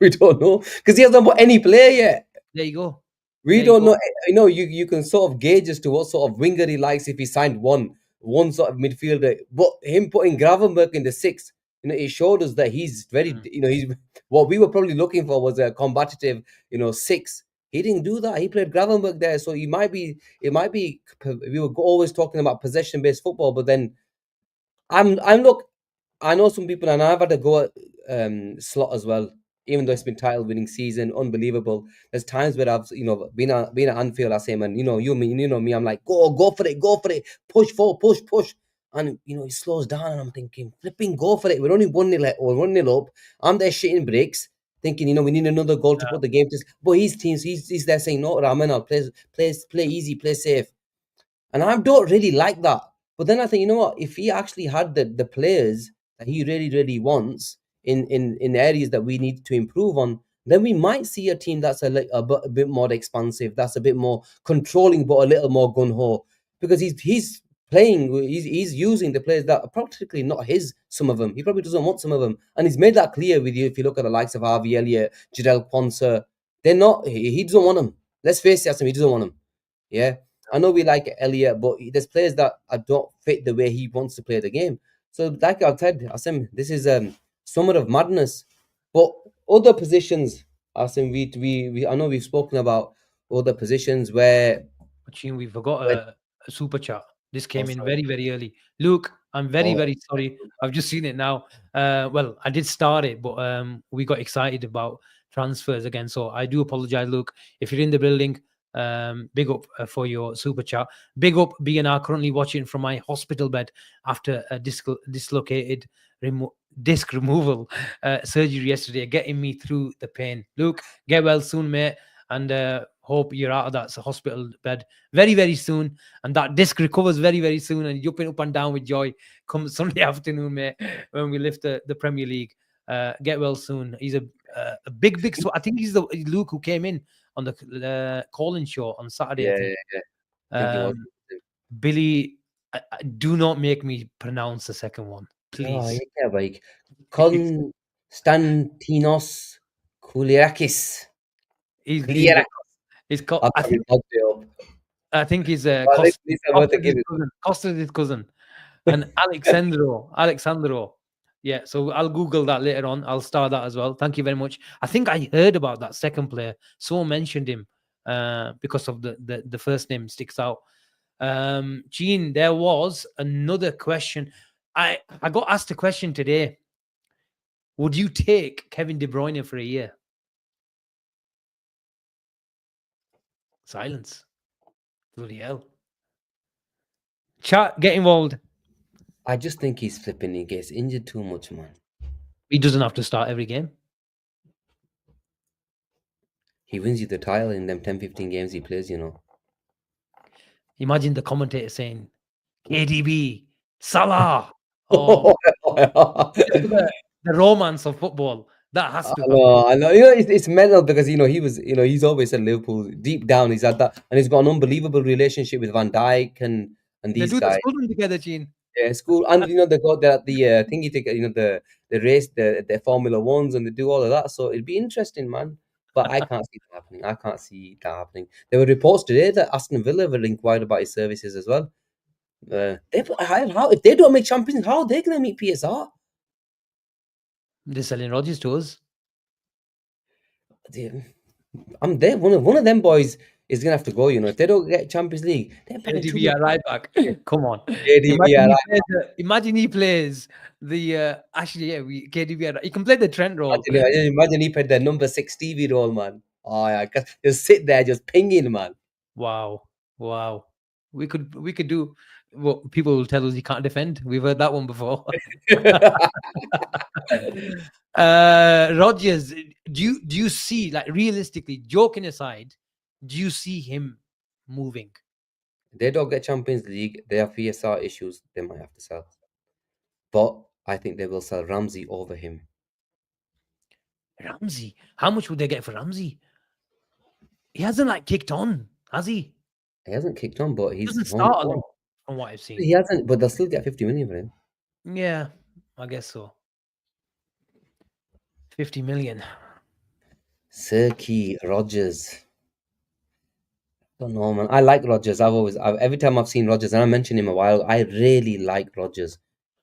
We don't know because he hasn't bought any player yet. There you go. We There you don't go. know. You can sort of gauge as to what sort of winger he likes if he signed one sort of midfielder. But him putting Gravenberg in the six, it showed us that he's very, Mm. he's what we were probably looking for was a combative, six. He didn't do that. He played Gravenberg there, so it might be. We were always talking about possession-based football, but then look. I know some people, and I've had a go at Slot as well. Even though it's been title-winning season, unbelievable. There's times where I've been at Anfield, I say, man, you know me. I'm like, go for it, push forward, push, and he slows down, and I'm thinking, flipping, go for it. We're only 1-0 or 1-0 up. I'm there shitting bricks, thinking, we need another goal to put the game to. But his teams, he's there saying, no, Rahman, I'll play easy, play safe. And I don't really like that. But then I think, you know what? If he actually had the players that he really, really wants in areas that we need to improve on, then we might see a team that's a bit more expansive, that's a bit more controlling, but a little more gun ho. Because he's playing, he's using the players that are practically not his. Some of them, he probably doesn't want some of them, and he's made that clear with you. If you look at the likes of Harvey Elliott, Jadel Quansah, they're not. He doesn't want them. Let's face it, Asim, he doesn't want them. Yeah. I know we like Elliot, but there's players that don't fit the way he wants to play the game. So, like I said, Asim, this is summer of madness. But other positions, Asim, we I know we've spoken about other positions where. Machine, we forgot where a super chat. This oh, came in sorry. very, very early. Luke, I'm very, Oh, very sorry. I've just seen it now. Well, I did start it, but we got excited about transfers again. So I do apologize, Luke. If you're in the building, big up for your super chat. Big up BNR currently watching from my hospital bed after a dislocated disc removal surgery yesterday, getting me through the pain. Luke, get well soon, mate. And hope you're out of that hospital bed very, very soon. And that disc recovers very, very soon. And jumping up and down with joy come Sunday afternoon, mate, when we lift the Premier League. Get well soon. He's a big, big. I think he's the Luke who came in on the calling show on Saturday. yeah, I think. yeah. I think it was. Billy, do not make me pronounce the second one, Oh, please. yeah, like Konstantinos Kouliakis. He's called. I'm having bugged it up. I think he's Well, at least I'm about to give it. Costa's his cousin. And Alexandro. Yeah, so I'll Google that later on. I'll start that as well. Thank you very much. I think I heard about that second player. Someone mentioned him because of the first name sticks out. Gene, there was another question. I got asked a question today. Would you take Kevin De Bruyne for a year? Silence. Bloody hell. Chat, get involved. I just think he's flipping. He gets injured too much, man. He doesn't have to start every game. He wins you the title in them 10, 15 games he plays, you know. Imagine the commentator saying, KDB, Salah. Oh, the romance of football. That has to happen. I know. You know, it's mental because, you know, he's always at Liverpool. Deep down, he's had that. And he's got an unbelievable relationship with Van Dijk and They these do the guys. school together, Gene. Yeah, school. And, you know, they got the thingy ticket, you know, the race, the Formula Ones, and they do all of that. So it'd be interesting, man. But I can't see that happening. I can't see that happening. There were reports today that Aston Villa were inquired about his services as well. How if they don't make Champions, how are they going to meet PSR? They're selling Rodgers to us. I'm there. One of them boys is gonna have to go. You know, if they don't get Champions League, they're paying KDB at right back. Come on. KDB Imagine he plays the actually KDB at, he can play the Trent role. Imagine he played the number 6 Stevie role, man. Oh yeah, just sit there, just pinging, man. Wow. We could do what people will tell us he can't defend. We've heard that one before. Rodgers, do you see, like, realistically, joking aside, do you see him moving? They don't get Champions League. They have PSR issues. They might have to sell, but I think they will sell Ramsey over him. Ramsey, how much would they get for Ramsey? He hasn't kicked on, has he? He hasn't kicked on, but he's doesn't start a lot from what I've seen. He hasn't, but they'll still get 50 million for him. Yeah, I guess so. 50 million. Sir Rodgers. Don't know, man. I like Rodgers. Every time I've seen Rodgers, and I mentioned him a while, I really like Rodgers.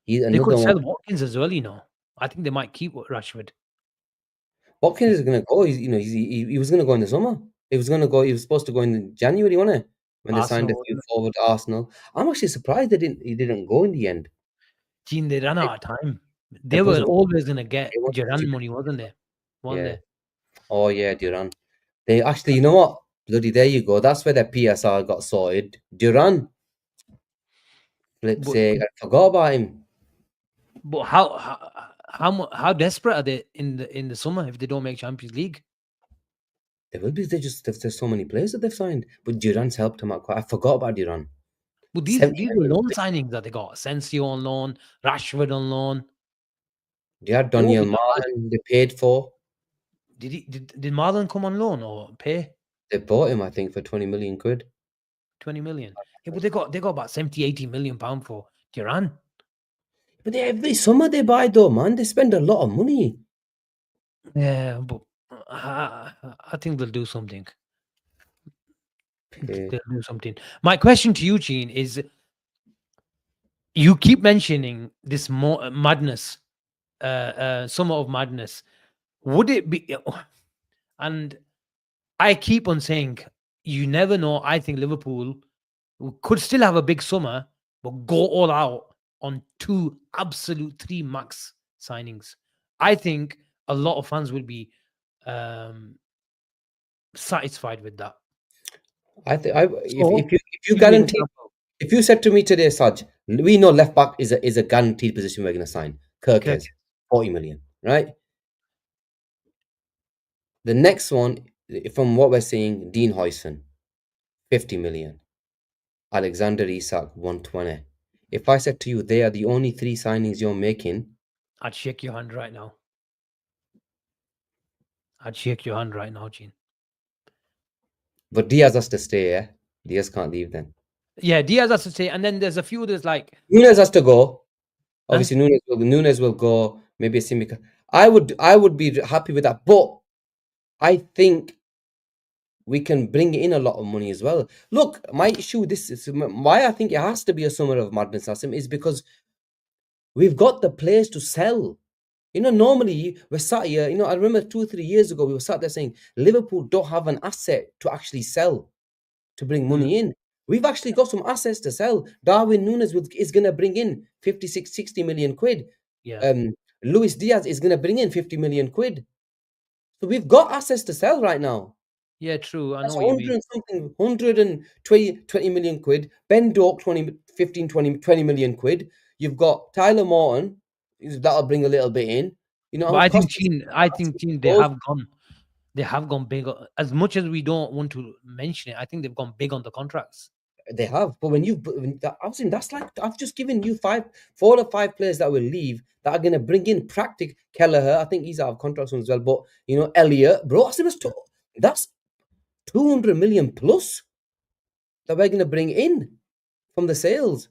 He's They another could one. sell Watkins as well, you know. I think they might keep Rashford. Watkins is gonna go. He was gonna go in the summer. He was supposed to go in January, wasn't it? When they signed a few forward to Arsenal. I'm actually surprised he didn't go in the end. Gene, they ran out of time. They were always gonna get Duran money, wasn't they? Yeah. Oh yeah, Duran. They actually, you know what? Bloody, there you go. That's where their PSR got sorted. Duran. Flip sake, I forgot about him. But how desperate are they in the summer if they don't make Champions League? They will be. There's so many players that they've signed, but Duran's helped them out quite. I forgot about Duran. But these were loan signings that they got. Asensio on loan, Rashford on loan. They had Daniel Marlon. They paid for. Did Marlon come on loan or pay? They bought him, I think, for 20 million quid. 20 million. Yeah, but they got about 70-80 million pound for Duran. But every summer they buy though, man. They spend a lot of money. Yeah, but I think they'll do something. Okay. They'll do something. My question to you, Gene, is you keep mentioning this madness, summer of madness. Would it be? And I keep on saying, you never know. I think Liverpool could still have a big summer, but go all out on two absolute three max signings. I think a lot of fans will be um, satisfied with that. I think So, if you give me an guarantee example. if you said to me today, Saj, we know left back is a guaranteed position we're going to sign. Kirk, Kirkes, 40 million, right? The next one, from what we're seeing, Dean Huijsen, 50 million. Alexander Isak, 120. If I said to you, they are the only three signings you're making, I'd shake your hand right now. I'd shake your hand right now, Gene. but Diaz has to stay, yeah? Diaz can't leave then. Yeah, Diaz has to say, and then there's a few others like, Nunes has to go. huh? Obviously, Nunes will go. Maybe Simica. I would be happy with that, but I think we can bring in a lot of money as well. Look, my issue, this is why I think it has to be a summer of madness, Asim, is because we've got the players to sell. Normally we're sat here. I remember 2 or 3 years ago we were sat there saying Liverpool don't have an asset to actually sell to bring Mm, money in. We've actually got some assets to sell. Darwin Nunes is going to bring in 56, 60 million quid. yeah, Um, Luis Diaz is going to bring in 50 million quid. So we've got assets to sell right now. yeah, true. I know That's what you 100 mean. and something, 120 million quid. Ben Doak, 20 million quid. You've got Tyler Morton, that'll bring a little bit in. But And I think Costa, Gene, they have gone big. As much as we don't want to mention it, I think they've gone big on the contracts. they have. But I've seen that's like, I've just given you 4 or 5 players that will leave that are going to bring in Practic Kelleher. I think he's out of contract soon as well. But, Elliot, bro, that's 200 million plus that we're going to bring in from the sales.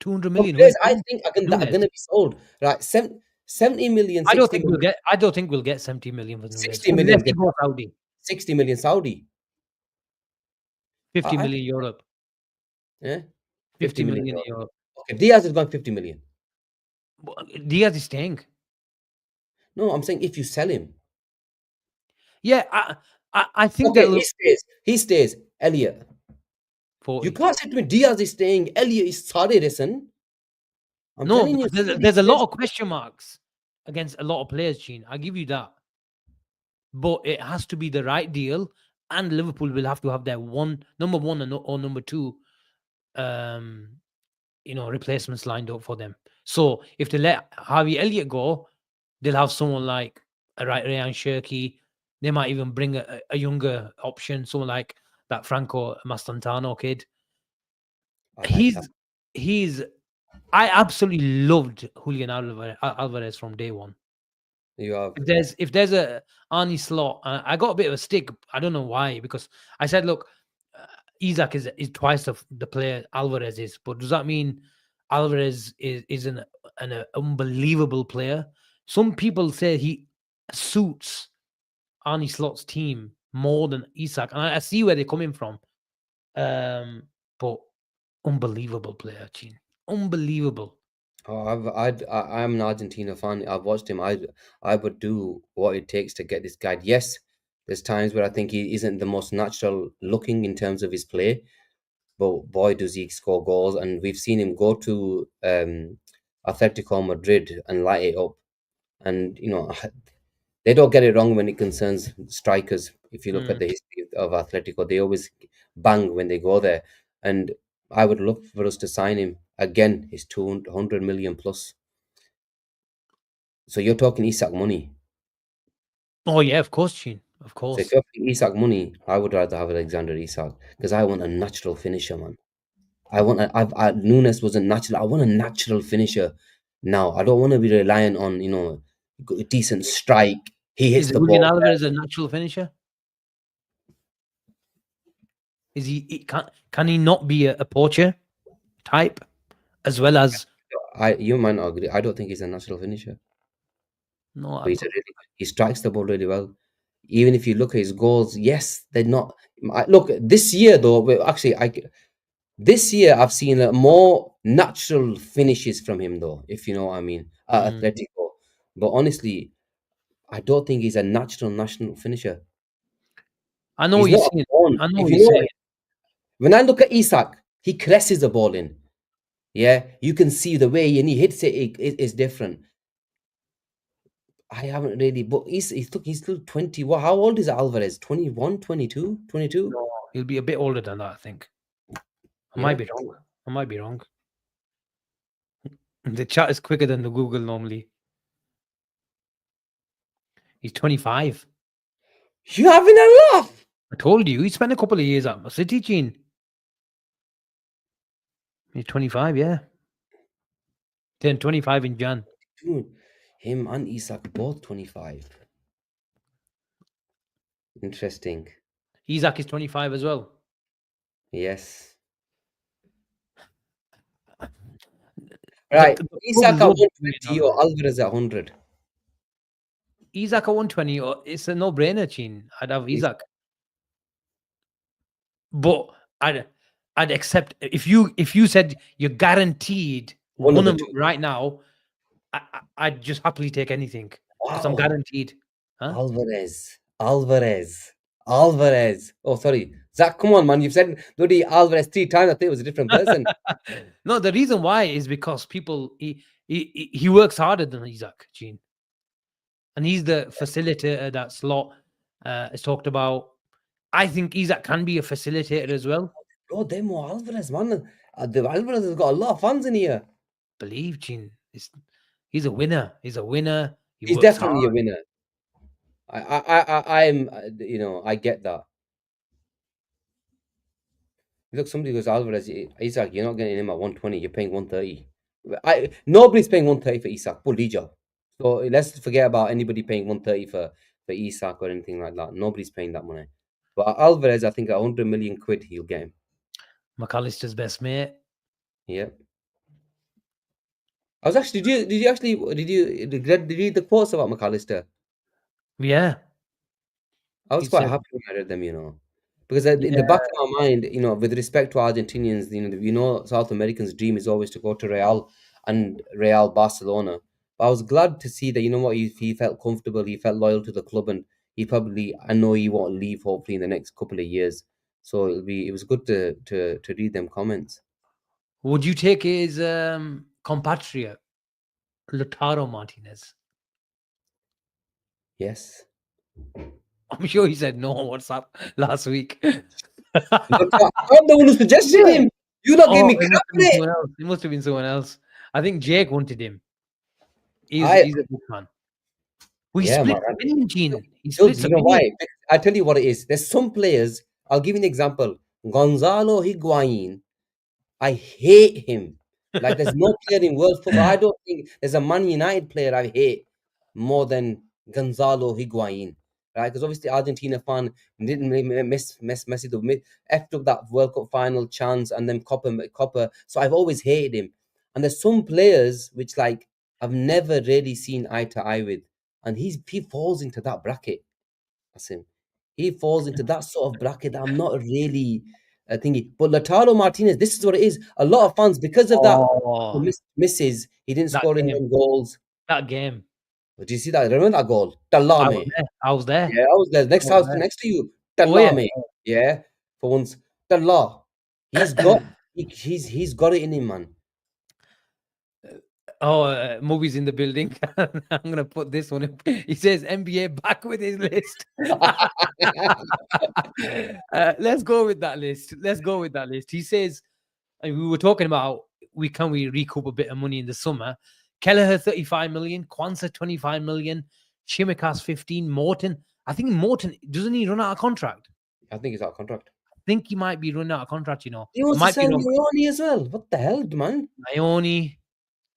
200 From million. Who players is I saying? think are Nunes. going to be sold. Right, 70 million, I don't 60 think we'll million, get. I don't think we'll get 70 million for Nunes 60 million, unless he goes Saudi. 60 million Saudi. 50 I million Europe. Yeah, 50 50 million million euro. Europe. Okay, Diaz has gone 50 million. Diaz is staying. No, I'm saying if you sell him. Yeah, I think Okay, that he stays. He stays. Elliot. You 40. can't say to me Diaz is staying. Elliot is sorry, listen. I'm No, telling you, because some of there's these a lot players. of question marks against a lot of players, Gene. I give you that. But it has to be the right deal, and Liverpool will have to have their number one or number two, um, replacements lined up for them. So if they let Harvey Elliott go, they'll have someone like Ryan Shirky. They might even bring a younger option, someone like that Franco Mastantano kid. I like that. He's I absolutely loved Julian Alvarez from day one. You have. If there's a Arnie slot, I got a bit of a stick. I don't know why, because I said, look, Isaac is twice the player Alvarez is, but does that mean Alvarez is an unbelievable player? Some people say he suits Arnie Slot's team more than Isak, and I see where they're coming from. But unbelievable player, Gene. Unbelievable. Oh, I'm an Argentina fan. I've watched him. I would do what it takes to get this guy. Yes, there's times where I think he isn't the most natural looking in terms of his play, but boy, does he score goals! And we've seen him go to Atletico Madrid and light it up. And they don't get it wrong when it concerns strikers. If you look at Mm. the history of Atletico, they always bang when they go there. And I would love for us to sign him again. He's 200 million plus. So you're talking Isak money. Oh yeah, of course, Gene. Of So if course. you're talking Isak money, I would rather have Alexander Isak because I want a natural finisher, man. Nunes was a natural. I want a natural finisher. Now I don't want to be reliant on a decent strike. He hits Is the Julian ball. Alvarez a natural finisher? Is can he not be a poacher type as well as You might not agree. I don't think he's a natural finisher. no? But he strikes the ball really well. even if you look at his goals, yes, they're not. Look, this year though, actually, this year I've seen more natural finishes from him though, if you know what I mean, at Mm. Atletico. But honestly, I don't think he's a natural national finisher. I know He's what you're not a saying. born. I know If what you you're know, saying. when I look at Isak, he caresses the ball in. Yeah, you can see the way and he hits it, is different. I haven't really, but he's still 20. What? How old is Alvarez? 21, 22, 22? No, he'll be a bit older than that, I think. I might Yeah. be wrong. I might be wrong. The chat is quicker than the Google normally. He's 25. You having a laugh? I told you, he spent a couple of years at City, Gene. He's 25, yeah. Turned 25 in Jan. Dude, him and Isak both 25. Interesting. Isaac is 25 as well. Yes. The, Right. the Isak clubs at love doing it 120 on or Alvarez at 100? Isaac at 120, or it's a no-brainer, Gene. I'd have Isaac. But I'd accept if you said you're guaranteed One of one the of them two. right now, I'd just happily take anything because I'm Wow. guaranteed. Huh? Alvarez. Alvarez. Alvarez. Oh, sorry. Zach, come on, man. You've said bloody Alvarez 3 times. I think it was a different person. No, the reason why is because people he works harder than Isaac, Gene, and he's the facilitator that Slot is talked about. I think Isaac can be a facilitator as well. Bro, Demo Alvarez, man. The Alvarez has got a lot of fans in here. Believe Gene, he's a winner. He's a winner. He He's works definitely a hard. winner. I'm, I get that. Look, somebody goes Alvarez, Isak. You're not getting him at 120. You're paying 130. Nobody's paying 130 for Isak. Bully job. So let's forget about anybody paying 130 for Isak or anything like that. Nobody's paying that money. But Alvarez, I think 100 million quid he'll get him. McAllister's best mate. Yeah. I was actually. Did you read the quotes about McAllister? Yeah. I was He quite said, happy when I read them, because in yeah, the back of my mind, with respect to Argentinians, South Americans' dream is always to go to Real and Real Barcelona. But I was glad to see that, what, he felt comfortable, he felt loyal to the club, and I know he won't leave, hopefully, in the next couple of years. So it was good to read them comments. would you take his compatriot, Lautaro Martinez? Yes. I'm sure he said no on WhatsApp last week. Look, I'm the one who suggested Yeah. him. You not gave Oh, me it crap must have for been it. someone else. It must have been someone else. I think Jake wanted him. He's I he's a big fan. We Yeah, split man. a million, Gene. He Jules, splits a you know million. why? I tell you what it is. There's some players. I'll give you an example. Gonzalo Higuain. I hate him. Like there's no player in world football. I don't think there's a Man United player I hate more than Gonzalo Higuain. Right? Because obviously Argentina fan didn't really miss Messi effed up that World Cup final chance and then Copper. So I've always hated him. And there's some players which like I've never really seen eye to eye with, and he falls into that bracket. Asim. He falls into that sort of bracket that I'm not really thinking. But Lautaro Martinez, this is what it is. A lot of fans, because of that Oh, misses, he didn't that score in game. them goals. That game. But do you see that? Remember that goal? I was Talame. there. I was there. Yeah, I was there. I Next was house there. next to you. Oh yeah. Talame. Yeah. For once. Tala. He's got it in him, man. Oh, movies in the building. I'm gonna put this one in. He says NBA back with his list. Let's go with that list. Let's go with that list. He says, and we were talking about we recoup a bit of money in the summer. Kelleher 35 million, Kwanzaa 25 million, Shimikas 15, Morton. I think Morton doesn't he run out of contract? I think he's out of contract. I think he might be running out of contract, He I wants to might be sell wrong. Leone as well. What the hell, man? Ione,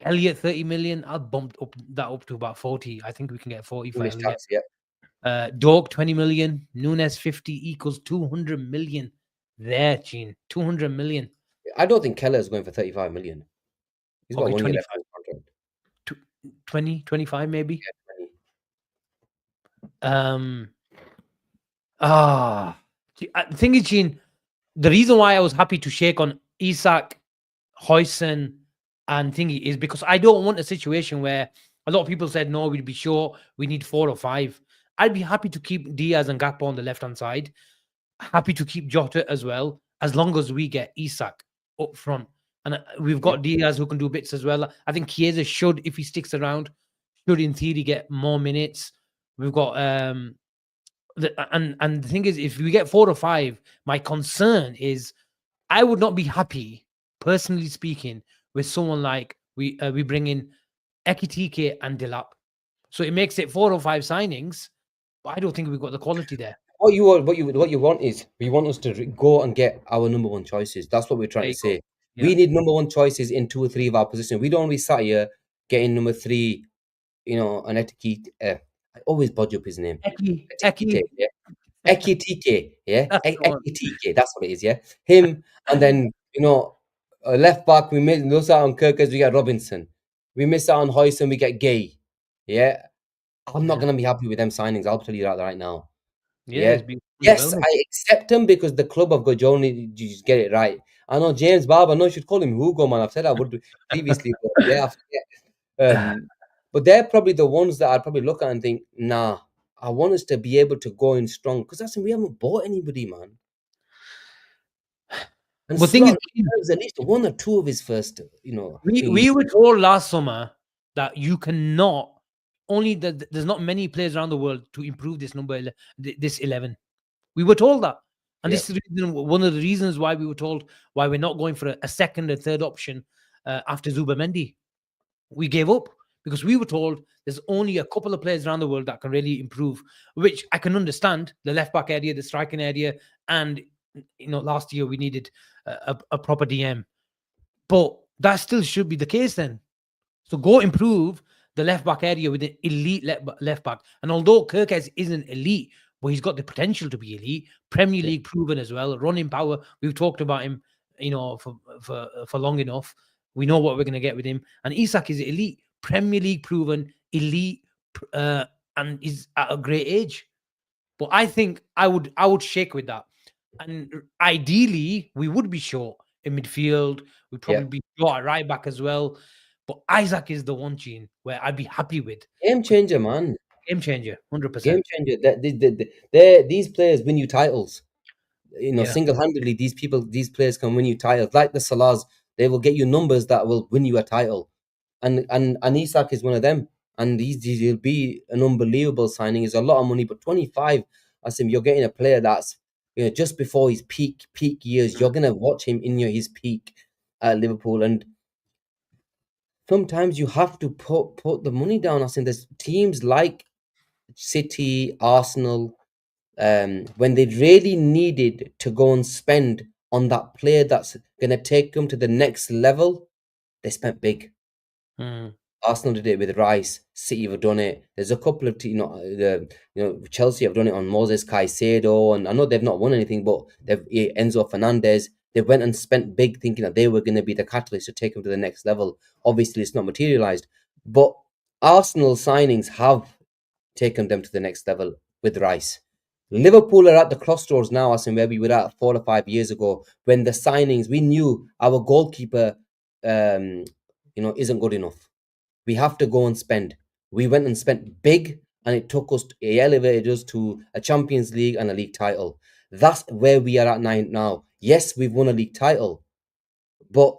Elliot 30 million. I'll bump that up to about 40. I think we can get 40 for English Elliot. tax, yeah. Dork 20 million, Nunes 50 equals 200 million. There, Gene, 200 million. I don't think Keller is going for 35 million. He's got Okay, 1 year 25, left on his contract. 20, 25 maybe. Yeah, 20. Um, The thing is, Gene, the reason why I was happy to shake on Isak, Huijsen, and thingy is because I don't want a situation where a lot of people said, no, we'd be sure we need 4 or 5. I'd be happy to keep Diaz and Gakpo on the left hand side. Happy to keep Jota as well, as long as we get Isak up front. And we've got Diaz who can do bits as well. I think Chiesa should, if he sticks around, should in theory get more minutes. We've got and the thing is, if we get 4 or 5, my concern is I would not be happy, personally speaking, with someone like we bring in Ekitike and Dilap. So it makes it 4 or 5 signings, but I don't think we've got the quality there. What you want is we want us to go and get our number one choices. That's what we're trying to say. Yeah. We need number one choices in 2 or 3 of our positions. We don't want to be sat here getting number 3, an Ekitike. I always bodge up his name. Eki. Yeah. Ekitike, yeah, That's the one. Ekitike, that's what it is, yeah. Him, and then left back we miss out on Kirkers, we get Robinson. We miss out on Hoijsen, we get Gay. Yeah, I'm not gonna be happy with them signings. I'll tell you that right now. Yeah, Yeah, it's been yes, well. I accept them because the club have got Johnny. You just get it right. I know James Barber. No, you should call him Hugo, man. I've said I would previously, but yeah, but they're probably the ones that I'd probably look at and think, nah, I want us to be able to go in strong because that's we haven't bought anybody, man. And But thing is, deserves at least 1 or 2 of his first, we were told last summer that you cannot only that there's not many players around the world to improve this number, this 11. We were told that, and this is one of the reasons why we were told why we're not going for a second or third option after Zubamendi. We gave up because we were told there's only a couple of players around the world that can really improve, which I can understand, the left back area, the striking area, and last year we needed a proper DM, but that still should be the case then. So go improve the left back area with an elite left back. And although Kirkes isn't elite, but he's got the potential to be elite, Premier League proven as well, running power. We've talked about him, for long enough. We know what we're going to get with him. And Isak is elite, Premier League proven, elite, and is at a great age. But I think I would shake with that. And ideally, we would be short in midfield. We'd probably be short at right back as well. But Isaac is the one, Gene, where I'd be happy with. Game changer, man. Game changer, 100%. Game changer. These players win you titles. Single-handedly, these players can win you titles. Like the Salahs, they will get you numbers that will win you a title. And Isak is one of them. And he'll be an unbelievable signing. It's a lot of money, but 25, Asim, you're getting a player that's just before his peak years. You're gonna watch him in his peak at Liverpool, and sometimes you have to put the money down. Asim, there's teams like City, Arsenal, when they really needed to go and spend on that player that's gonna take them to the next level, they spent big. Arsenal did it with Rice. City have done it. There's a couple of Chelsea have done it on Moses Caicedo, and I know they've not won anything, but they've Enzo Fernandez. They went and spent big, thinking that they were going to be the catalyst to take them to the next level. Obviously, it's not materialized, but Arsenal signings have taken them to the next level with Rice. Liverpool are at the crossroads now, as in where we were at 4 or 5 years ago, when the signings, we knew our goalkeeper, isn't good enough. We have to go and spend. We went and spent big, and it elevated us to a Champions League and a league title. That's where we are at now. Yes, we've won a league title, but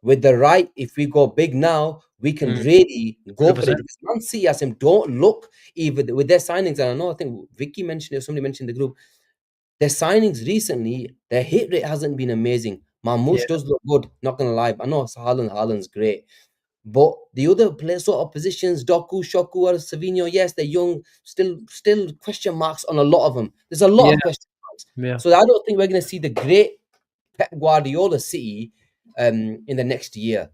with the right, if we go big now, we can really go for it. Because Man City, Asim, don't look even with their signings. And I know, I think Vicky mentioned it, somebody mentioned in the group, their signings recently, their hit rate hasn't been amazing. Marmoush does look good, not going to lie. I know Haaland's great. But the other players, sort of positions, Doku, Shoku, or Savino, yes, they're young, still question marks on a lot of them. There's a lot of question marks. Yeah. So I don't think we're going to see the great Pep Guardiola City in the next year.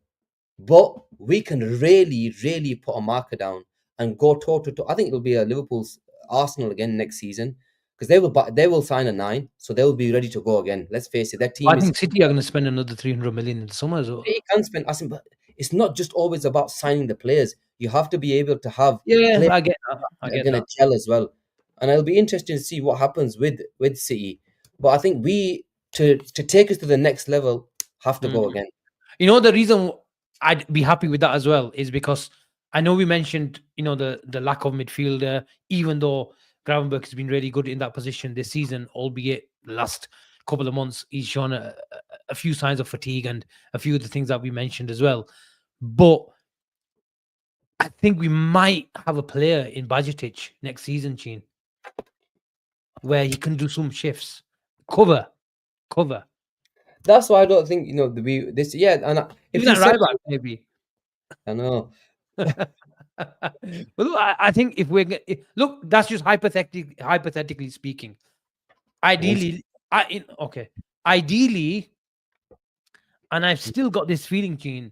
But we can really, really put a marker down and go toe-to-toe. I think it'll be a Liverpool's Arsenal again next season, because they will sign a 9, so they will be ready to go again. Let's face it, that team. I think City are going to spend another 300 million in the summer as well. They can spend, but it's not just always about signing the players. You have to be able to have I get that. going to gel as well. and it'll be interesting to see what happens with City. But I think we to take us to the next level have to Mm. go again. You know, the reason I'd be happy with that as well is because I know we mentioned, the lack of midfielder, even though Gravenberg has been really good in that position this season, albeit the last couple of months, he's shown a few signs of fatigue and a few of the things that we mentioned as well. But I think we might have a player in Bajetic next season, Gene, where he can do some shifts. Cover. That's why I don't think this. Yeah, and if Even you at said, right back, maybe. I know. Well, look, I think if look, that's just hypothetically speaking. Once, Ideally, ideally, and I've still got this feeling, Gene,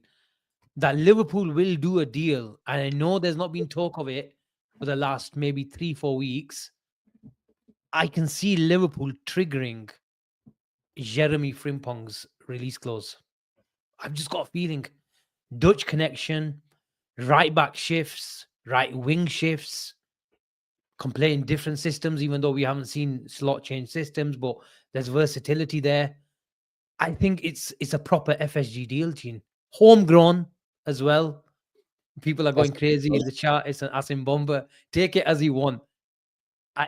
that Liverpool will do a deal, and I know there's not been talk of it for the last maybe 3-4 weeks. I can see Liverpool triggering Jeremy Frimpong's release clause. I've just got a feeling. Dutch connection, right back shifts, right wing shifts, can play in different systems, even though we haven't seen slot change systems, but there's versatility there. I think it's a proper FSG deal, Gene. Homegrown as well. People are that's going crazy in the chat. It's an Asim bomber. Take it as you want.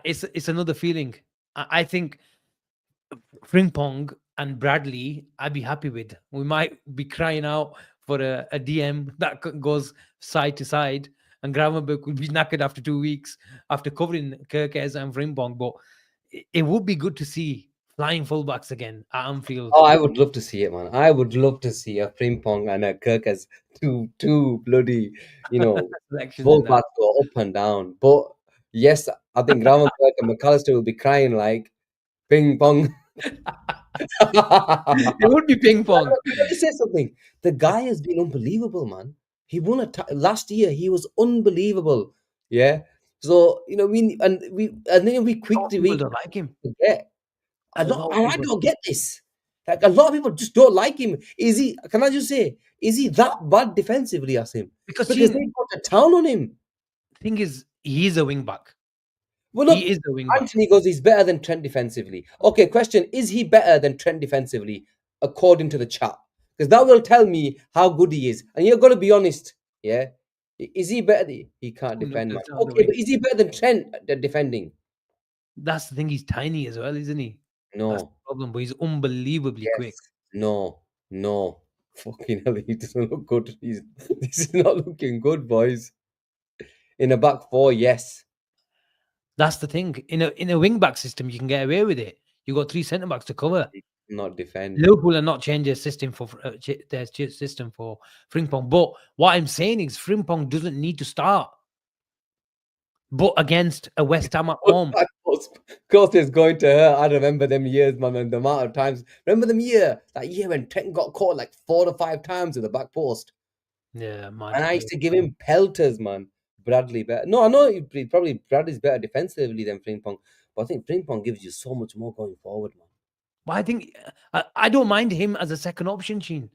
It's another feeling. I think Frimpong and Bradley, I'd be happy with. We might be crying out for a DM that goes side to side, and Gravenberg would be knackered after 2 weeks after covering Kirkes and Frimpong. But it would be good to see flying fullbacks again at Anfield. Oh, I would love to see it, man. I would love to see a Frimpong and a Kirk as two bloody, Selections in that. fullbacks go up and down. But yes, I think Gravenberch and McAllister will be crying like ping pong. It would be ping pong. Let me say something. The guy has been unbelievable, man. He won last year. He was unbelievable. Yeah. So and then we A lot of quickly people we don't like him. forget. A lot of And I people. don't get this. Like a lot of people just don't like him. Is he? Can I just say? Is he that bad defensively, Asim? Because Because Gene, they got a town on him. thing is, he's a wing back. Well, He look, is a wing back. Anthony goes, he's better than Trent defensively. Okay, question: is he better than Trent defensively according to the chat? Because that will tell me how good he is. And you're got to be honest. Yeah, is he better? He can't Who knows defend, man. down the Okay, wing? but is he better than Trent at defending? That's the thing. He's tiny as well, isn't he? That's the No. problem. But he's unbelievably Yes. quick. No. No. Fucking hell, he doesn't look good. This is not looking good, boys. In a back four, yes. That's the thing. In a wing back system, you can get away with it. You got 3 centre backs to cover. Not defend. Liverpool are not changing their system for Frimpong. But what I'm saying is Frimpong doesn't need to start. But against a West Ham at home, Of course, it's going to hurt. I remember them years, man, and the amount of times. Remember that year when Trent got caught like 4 or 5 times at the back post, yeah, man. and I used to give him pelters, man. Bradley better. No, I know probably Bradley's better defensively than Frimpong, but I think Frimpong gives you so much more going forward, man. But I think I don't mind him as a second option, Sheen.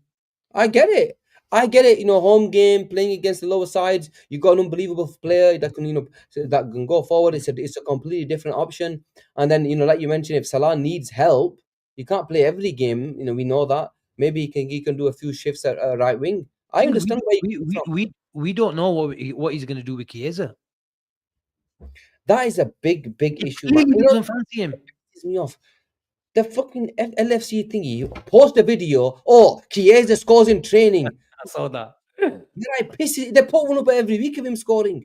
I get it. Home game, playing against the lower sides, you got an unbelievable player that can go forward. It's a completely different option. And then, like you mentioned, if Salah needs help, you can't play every game. We know that. Maybe he can do a few shifts at right wing. I Thing is, understand where you come from. we don't know what he's going to do with Chiesa. That is a big issue, man. Clearly doesn't fancy him. Pisses me off. The fucking LFC thingy post a video. Oh, Chiesa scores in training. I saw that. They put one up every week of him scoring,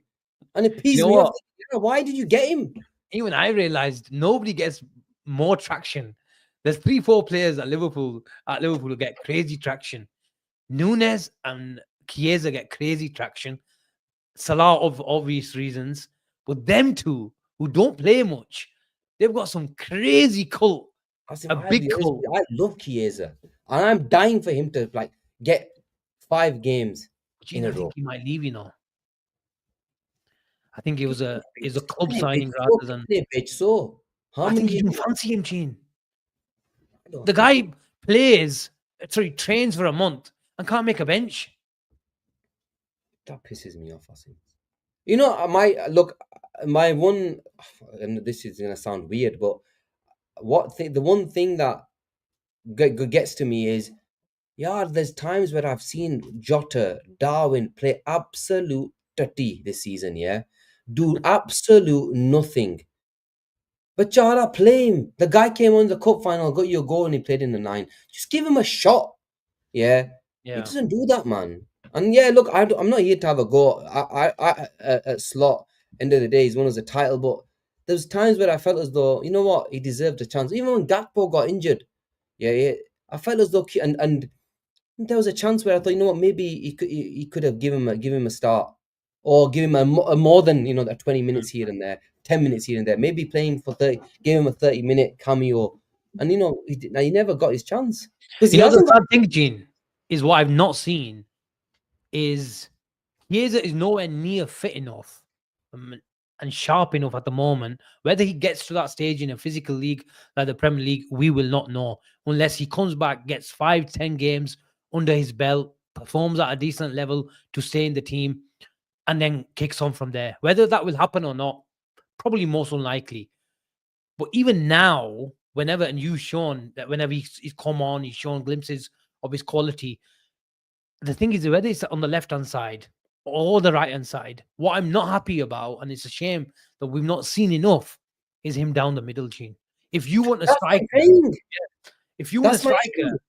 and it pisses me off. Why did you get him? Even I realized nobody gets more traction. There's 3-4 players at Liverpool who get crazy traction. Nunes and Chiesa get crazy traction. Salah of obvious reasons, but them two who don't play much, they've got some crazy cult. Big cult. I love Chiesa, and I'm dying for him to get 5 games in a row. I think he might leave. I think it was a club signing rather than. So I think you can fancy him, Gene. The guy trains for a month and can't make a bench. That pisses me off, Asim. my one, and this is gonna sound weird, but the one thing that gets to me is, yeah, there's times where I've seen Jota, Darwin play absolute dirty this season, yeah, do absolute nothing. But Jara, play him. The guy came on the cup final, got you a goal, and he played in the nine. Just give him a shot. Yeah, he Yeah. doesn't do that, man. And yeah, look, I'm not here to have a go. At Slot. End of the day, he's won us a title, but there's times where I felt as though, you know what, he deserved a chance. Even when Gakpo got injured, yeah, I felt as though, and there was a chance where I thought, you know what, maybe he could have give him a start, or give him a more than, you know, that 20 minutes here and there, 10 minutes here and there. Maybe playing for 30, give him a 30-minute cameo, and you know he never got his chance because he You know, the hasn't got. sad thing, Gene, is what I've not seen is Chiesa is nowhere near fit enough and sharp enough at the moment. Whether he gets to that stage in a physical league like the Premier League, we will not know unless he comes back, gets 5-10 games under his belt, performs at a decent level to stay in the team, and then kicks on from there. Whether that will happen or not, probably most unlikely. But even now, whenever, and you've shown that whenever he's come on, he's shown glimpses of his quality. The thing is, whether it's on the left hand side or the right hand side, what I'm not happy about, and it's a shame that we've not seen enough, is him down the middle, Gene. If you want a That's my striker, thing. if you want a That's my striker, thing.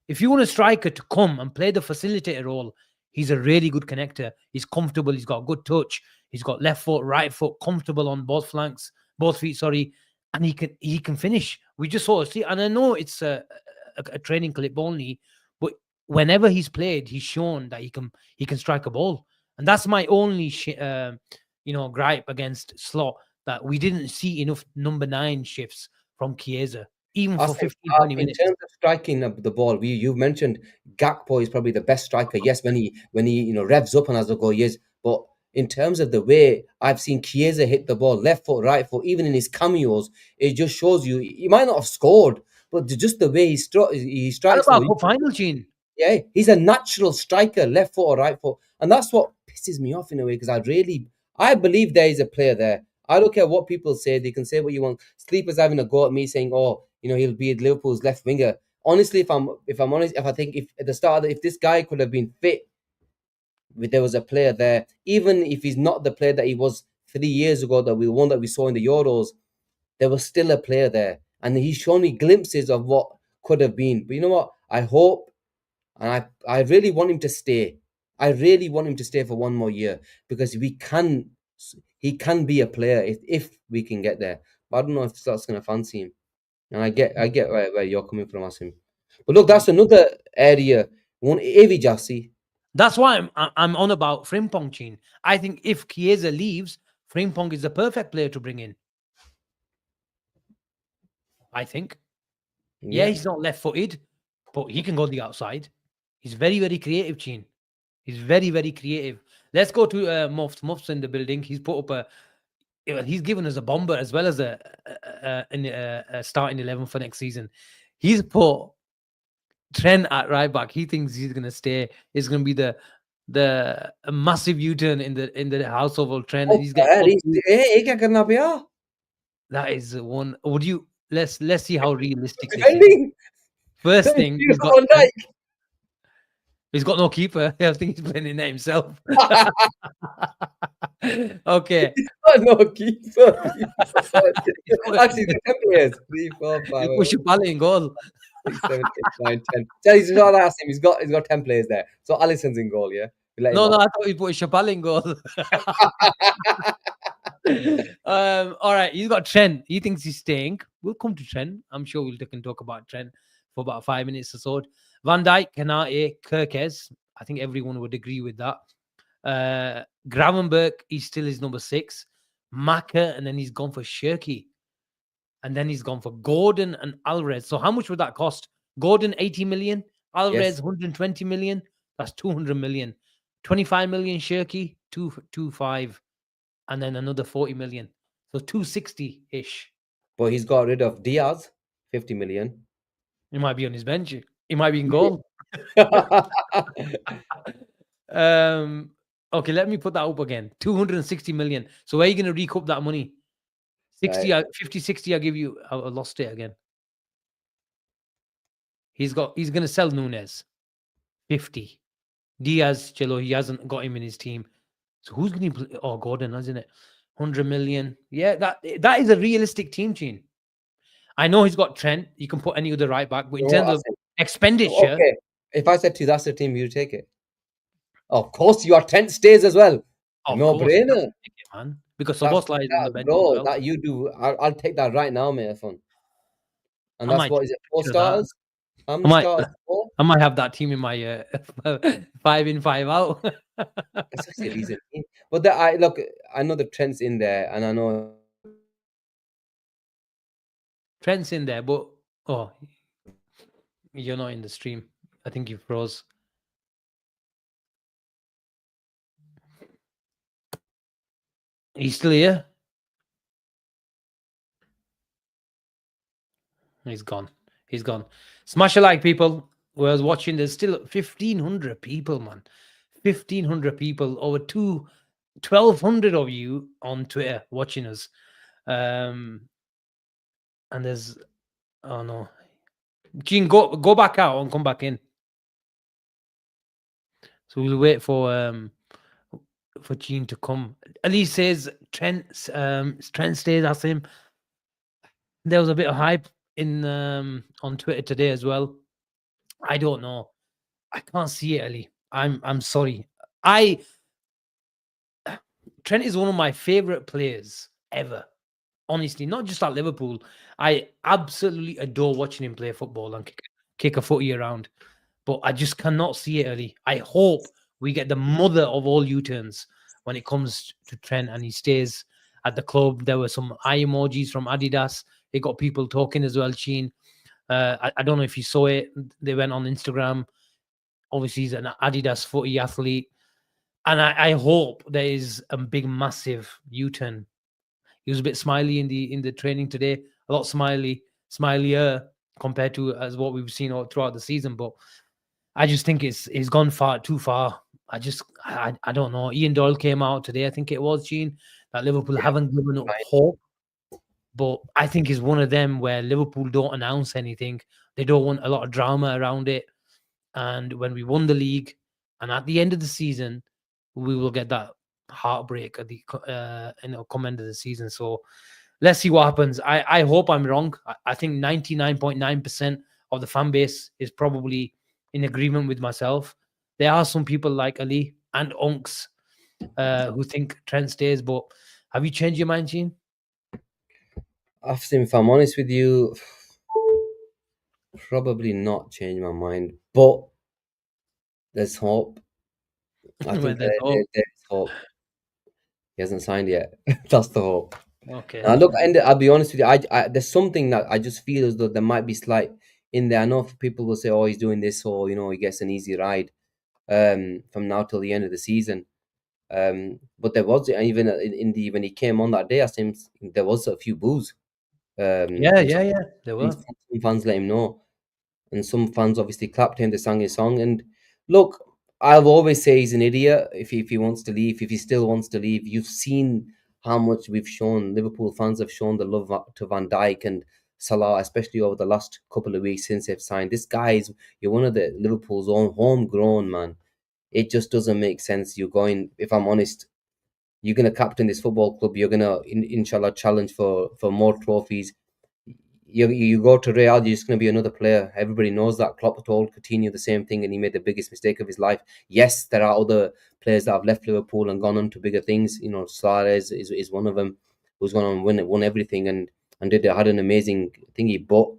if you want a striker to come and play the facilitator role, he's a really good connector. He's comfortable. He's got good touch. He's got left foot, right foot, comfortable on both flanks, both feet. Sorry, and he can finish. We just sort of see, and I know it's a training clip only, but whenever he's played, he's shown that he can strike a ball, and that's my only gripe against Slot, that we didn't see enough number 9 shifts from Chiesa, even I for think 15, 20 in minutes. terms of striking the ball, you've mentioned Gakpo is probably the best striker. Yes, when he you know revs up and has a go, yes. But in terms of the way I've seen Chiesa hit the ball, left foot, right foot, even in his cameos, it just shows you he might not have scored, but just the way he strikes the Carabao ball. Cup final, Gene. Yeah, he's a natural striker, left foot or right foot, and that's what pisses me off in a way because I believe there is a player there. I don't care what people say; they can say what you want. Sleepers having a go at me saying, "Oh, you know, he'll be Liverpool's left winger." Honestly, if I'm honest, if I think if at the start, if this guy could have been fit, if there was a player there, even if he's not the player that he was 3 years ago, that we saw in the Euros, there was still a player there, and he's shown me glimpses of what could have been. But you know what? I hope. And I really want him to stay. I really want him to stay for one more year because he can be a player if we can get there. But I don't know if that's going to fancy him. And I get where you're coming from, Asim. But look, that's another area. One Avi Jassi. That's why I'm on about Frimpong, Chin. I think if Chiesa leaves, Frimpong is the perfect player to bring in. I think. Yeah, Yeah. he's not left-footed, but he can go on the outside. He's very, very creative, Chin. He's very, very creative. Let's go to Muffs. Muffs in the building. He's put up he's given us a bomber as well as a starting 11 for next season. He's put Trent at right back. He thinks he's going to stay. It's going to be a massive U-turn in the house of old Trent. And he's getting क्या करना पिया? that is one. Would you let's see how realistic this is. Defending. First thing, He's got Trent. He's got no keeper. I think he's playing in it himself. Okay. No keeper. Actually, the 10 players. 3, 4, 5. Push your ball in goal. 6, 7, 8, 9, 10. So he's not asking. He's got 10 players there. So Alisson's in goal, yeah. No, I thought he put Chapal in goal. All right, he's got Trent. He thinks he's staying. We'll come to Trent. I'm sure we can talk about Trent for about 5 minutes or so. Van Dijk, Kanate, Kirkes. I think everyone would agree with that. Gravenberg, he still is number 6. Maka, and then he's gone for Shirky. And then he's gone for Gordon and Alvarez. So how much would that cost? Gordon, 80 million. Alvarez, 120 million. That's 200 million. 25 million Shirky, 225. And then another 40 million. So 260-ish. But he's got rid of Diaz, 50 million. He might be on his bench. He might be in goal. Okay, let me put that up again. 260 million. So where are you going to recoup that money? 60, Right. 50, 60, I'll give you. I lost it again. He's going to sell Nunes. 50. Diaz, Chelo, he hasn't got him in his team. So who's going to play? Oh, Gordon, isn't it? 100 million. Yeah, that is a realistic team, Gene. I know he's got Trent. You can put any other right back, but in No, terms I of said, expenditure, okay. If I said to you, that's the team, you take it. Of course, your Trent stays as well. of No course, you have brainer. to take it, man. Because That's Soboslai is on the that, bench as bro. well. That you do. I'll take that right now, mate. Fun. And I that's might what is it? Four picture that. stars? How I many might stars? Four? I might have that team in my 5 in, 5 out. That's actually a decent team. But I look. I know the Trent's in there, and I know Trent's in there, but oh, you're not in the stream. I think you froze. He's still here. He's gone. He's gone. Smash a like, people. Who was watching? There's still 1,500 people, man. 1,500 people. Over 1,200 of you on Twitter watching us. And there's oh no, Gene, go back out and come back in. So we'll wait for Gene to come. Ali says Trent stays. Asim. There was a bit of hype in on Twitter today as well. I don't know. I can't see it, Ali. I'm sorry. Trent is one of my favorite players ever. Honestly, not just at Liverpool. I absolutely adore watching him play football and kick a footy around. But I just cannot see it, Ali. I hope we get the mother of all U-turns when it comes to Trent and he stays at the club. There were some eye emojis from Adidas. They got people talking as well, Sheen. I don't know if you saw it. They went on Instagram. Obviously, he's an Adidas footy athlete. And I hope there is a big, massive U-turn. He was a bit smiley in the training today, a lot smilier compared to as what we've seen all throughout the season. But I just think it's gone too far. I don't know. Ian Doyle came out today, I think it was, Gene, that Liverpool haven't given up hope. But I think it's one of them where Liverpool don't announce anything. They don't want a lot of drama around it. And when we won the league, and at the end of the season, we will get that heartbreak at the come end of the season. So let's see what happens. I hope I'm wrong. I think 99.9% of the fan base is probably in agreement with myself. There are some people like Ali and Unks who think Trent stays, but have you changed your mind, Gene? Asim, if I'm honest with you, probably not change my mind. But there's hope. I think there's hope. He hasn't signed yet. That's the hope. Okay. Look, and I'll be honest with you. There's something that I just feel as though there might be slight in there. I know people will say, "Oh, he's doing this, so he gets an easy ride from now till the end of the season." But there was even in the when he came on that day, I think there was a few boos. Yeah, there were. Some fans let him know, and some fans obviously clapped him. They sang his song, and look, I'll always say he's an idiot if he wants to leave. If he still wants to leave, you've seen how much we've shown. Liverpool fans have shown the love to Van Dijk and Salah, especially over the last couple of weeks since they've signed. This guy's you're one of the Liverpool's own homegrown, man. It just doesn't make sense. You're going, if I'm honest, you're gonna captain this football club. You're gonna inshallah challenge for more trophies. You go to Real, you're just going to be another player. Everybody knows that. Klopp told Coutinho the same thing, and he made the biggest mistake of his life. Yes, there are other players that have left Liverpool and gone on to bigger things. Suarez is one of them, who's gone on won everything and had an amazing thingy. But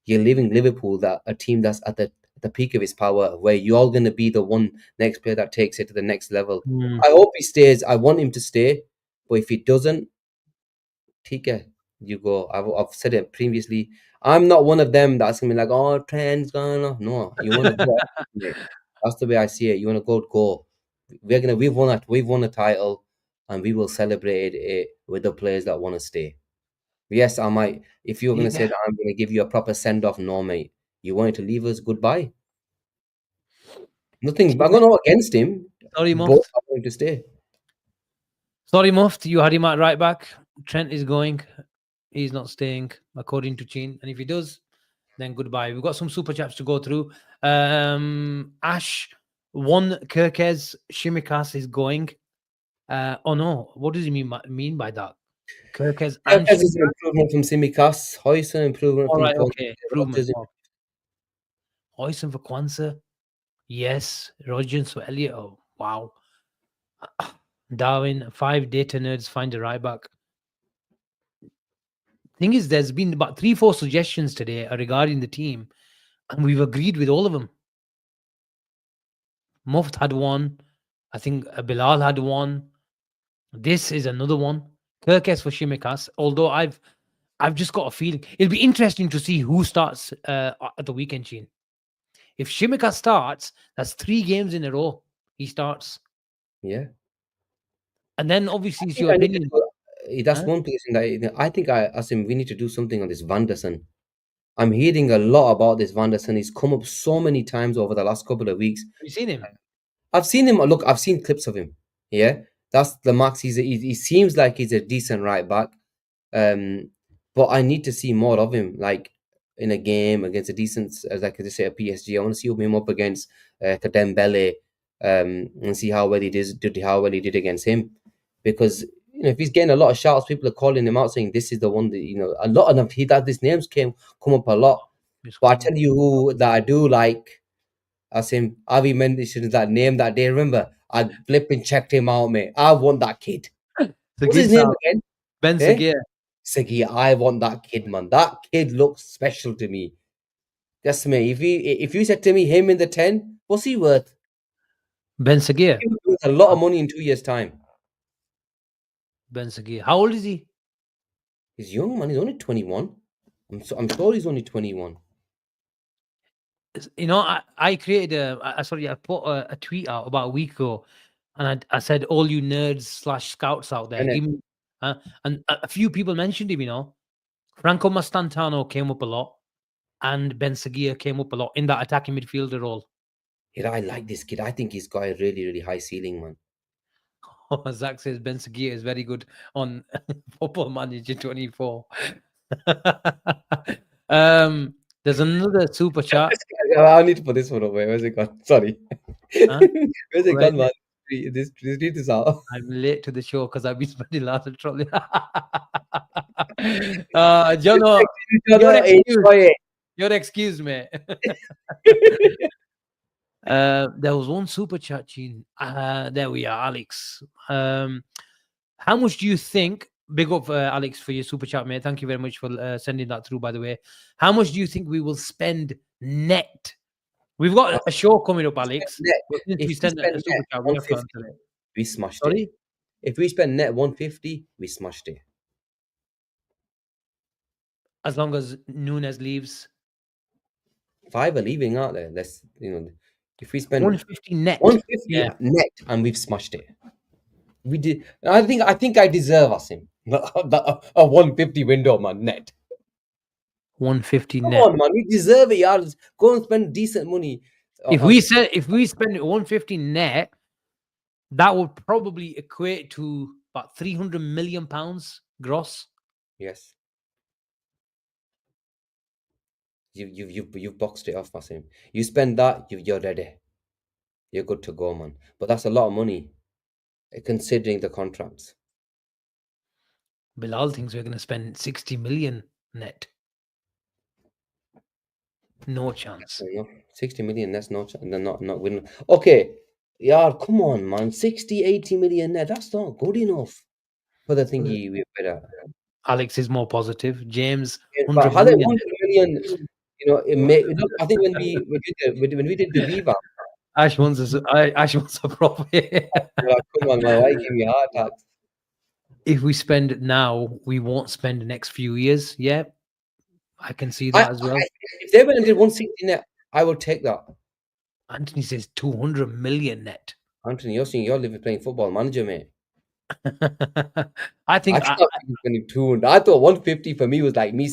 you're leaving Liverpool, that a team that's at the peak of its power, where you're going to be the one next player that takes it to the next level. Mm. I hope he stays. I want him to stay, but if he doesn't, TK, you go. I've said it previously. I'm not one of them that's gonna be like, oh, Trent's gone. No, you want to go. Mate. That's the way I see it. You want to go. We've won a title, and we will celebrate it with the players that want to stay. Yes, I might. If you're gonna say that I'm gonna give you a proper send off, no, mate. You wanted to leave us, goodbye. Nothing. I got no against him. Sorry, both Muft. are going to stay. Sorry, Muft. You had him at right back. Trent is going. He's not staying, according to Chin. And if he does, then goodbye. We've got some super chats to go through. Ash, one Kirkez Shimikas is going. Oh no, what does he mean by that? Kirkez and Kirkez is an Shimikas? improvement from Simikas. Hoijsen improvement All from right, Kwanzaa. okay. Improvement. Rodgers. Hoijsen for Kwanzaa. Yes. Rodgers for Elliot. Oh, wow. Darwin, 5 data nerds find a right back. Thing is, there's been about 3-4 suggestions today regarding the team, and we've agreed with all of them. Muft had one. I think Bilal had one. This is another one. Kirkes for Shimikas. Although I've just got a feeling it'll be interesting to see who starts at the weekend, Sheen. If Shimikas starts, that's 3 games in a row he starts. Yeah. And then obviously it's think your I need to opinion. that's Huh? one position that I think Asim, we need to do something on this Vanderson. I'm hearing a lot about this Vanderson. He's come up so many times over the last couple of weeks. Have you seen him? I've seen him. Look, I've seen clips of him. Yeah, that's the max. He seems like he's a decent right back. But I need to see more of him, like in a game against a decent, as I could say, a PSG. I want to see him up against Dembele, and see how well he did against him, because if he's getting a lot of shouts, people are calling him out saying this is the one that a lot of his names come up a lot. But I tell you who that I do like. Asim, Avi mentioned that name that day. Remember, I flipping checked him out, mate. I want that kid. What's his name again? Ben Eh? Sagir. Sagi, I want that kid, man. That kid looks special to me. That's me. If you said to me him in the 10, what's he worth? Ben Sagir. He was worth a lot of money in 2 years' time. Ben Sagir. How old is he? He's young, man. He's only 21. I'm sure he's only 21. I created I put a tweet out about a week ago, and I said, all you nerds / scouts out there, Innit? give me, and a few people mentioned him. Franco Mastantano came up a lot, and Ben Sagir came up a lot in that attacking midfielder role. Yeah, I like this kid. I think he's got a really, really high ceiling, man. Zach says Ben Sagir is very good on Football Manager 24. There's another super chat. I need to put this one away. Where's it gone? Sorry. Huh? Where's it gone, man? Read this out. I'm late to the show because I've been spending lots of trouble. Jono, your excuse me. There was one super chat, Gene. There we are, Alex. How much do you think? Big up, Alex, for your super chat, mate. Thank you very much for sending that through, by the way. How much do you think we will spend net? We've got a show coming up, Alex. If we spend net 150, we smashed it. If we spend net 150, we smashed it. As long as Nunes leaves. 5 are leaving, aren't there? Let's if we spend 150 net. 150 net, and we've smashed it. We did. I think I deserve Asim a 150 window, man, net. 150 Come net. on, man, we deserve it, y'all. Go and spend decent money. If we spend 150 net, that would probably equate to about 300 million pounds gross. Yes. You've boxed it off, Asim. You spend that, you're ready. You're good to go, man. But that's a lot of money, considering the contracts. Bilal thinks we're going to spend 60 million net. No chance. 60 million, that's no chance. They're not winning. Okay, yeah, come on, man. 60, 80 million net, that's not good enough for the thing we're better. Alex is more positive. James, 100 million. It may look. I think when we did the Viva, Ash wants a profit. Come on, man, why give me a heart attack? If we spend it now, we won't spend the next few years. Yeah, I can see that as well. If they went and did 160 net, I would take that. Anthony says 200 million net. Anthony, you're saying you're living playing Football Manager, mate. I think I thought 150 for me was like me,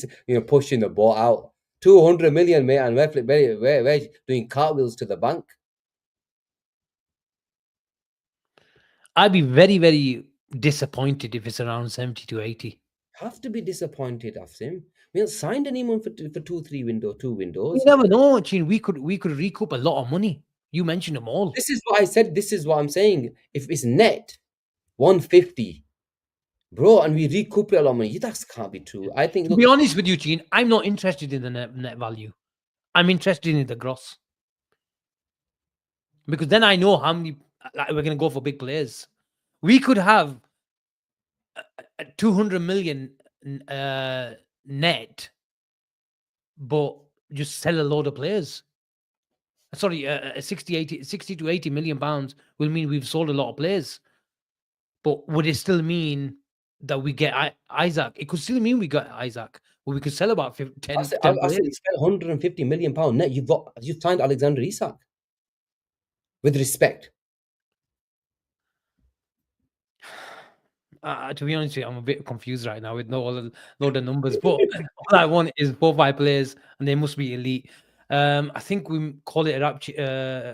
pushing the ball out. 200 million, mate, and we're doing cartwheels to the bank. I'd be very, very disappointed if it's around 70 to 80. Have to be disappointed, Asim. We haven't signed anyone for two You windows. never know, Chin. We could recoup a lot of money. You mentioned them all. This is what I said. This is what I'm saying. If it's net 150, bro, and we recoup a lot of money, that can't be true. I think, To be look, honest with you, Chin, I'm not interested in the net value. I'm interested in the gross. Because then I know how many we're going to go for big players. We could have 200 million net, but just sell a load of players. Sorry, 60 to 80 million pounds will mean we've sold a lot of players. But would it still mean that we get Isaac? It could still mean we got Isaac, but we could sell about 10 I said, players. you spent 150 million pound net. You've signed Alexander Isak. With respect. To be honest with you, I'm a bit confused right now with no load of numbers. But all I want is 4-5 players, and they must be elite. I think we call it a wrap.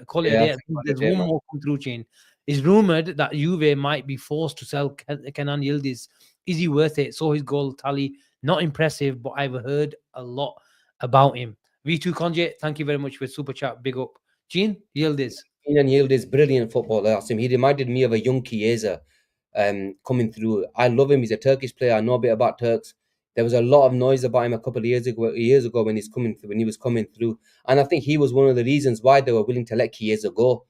Call it a Yeah, I day. think about There's it, one man. more come through chain. It's rumored that Juve might be forced to sell Kenan Yildiz. Is he worth it? Saw his goal tally, not impressive, but I've heard a lot about him. V2 Conje, thank you very much for super chat. Big up. Gene Yildiz. Kenan Yildiz, brilliant footballer. Asim. He reminded me of a young Chiesa coming through. I love him. He's a Turkish player. I know a bit about Turks. There was a lot of noise about him a couple of years ago when he was coming through, and I think he was one of the reasons why they were willing to let Chiesa go.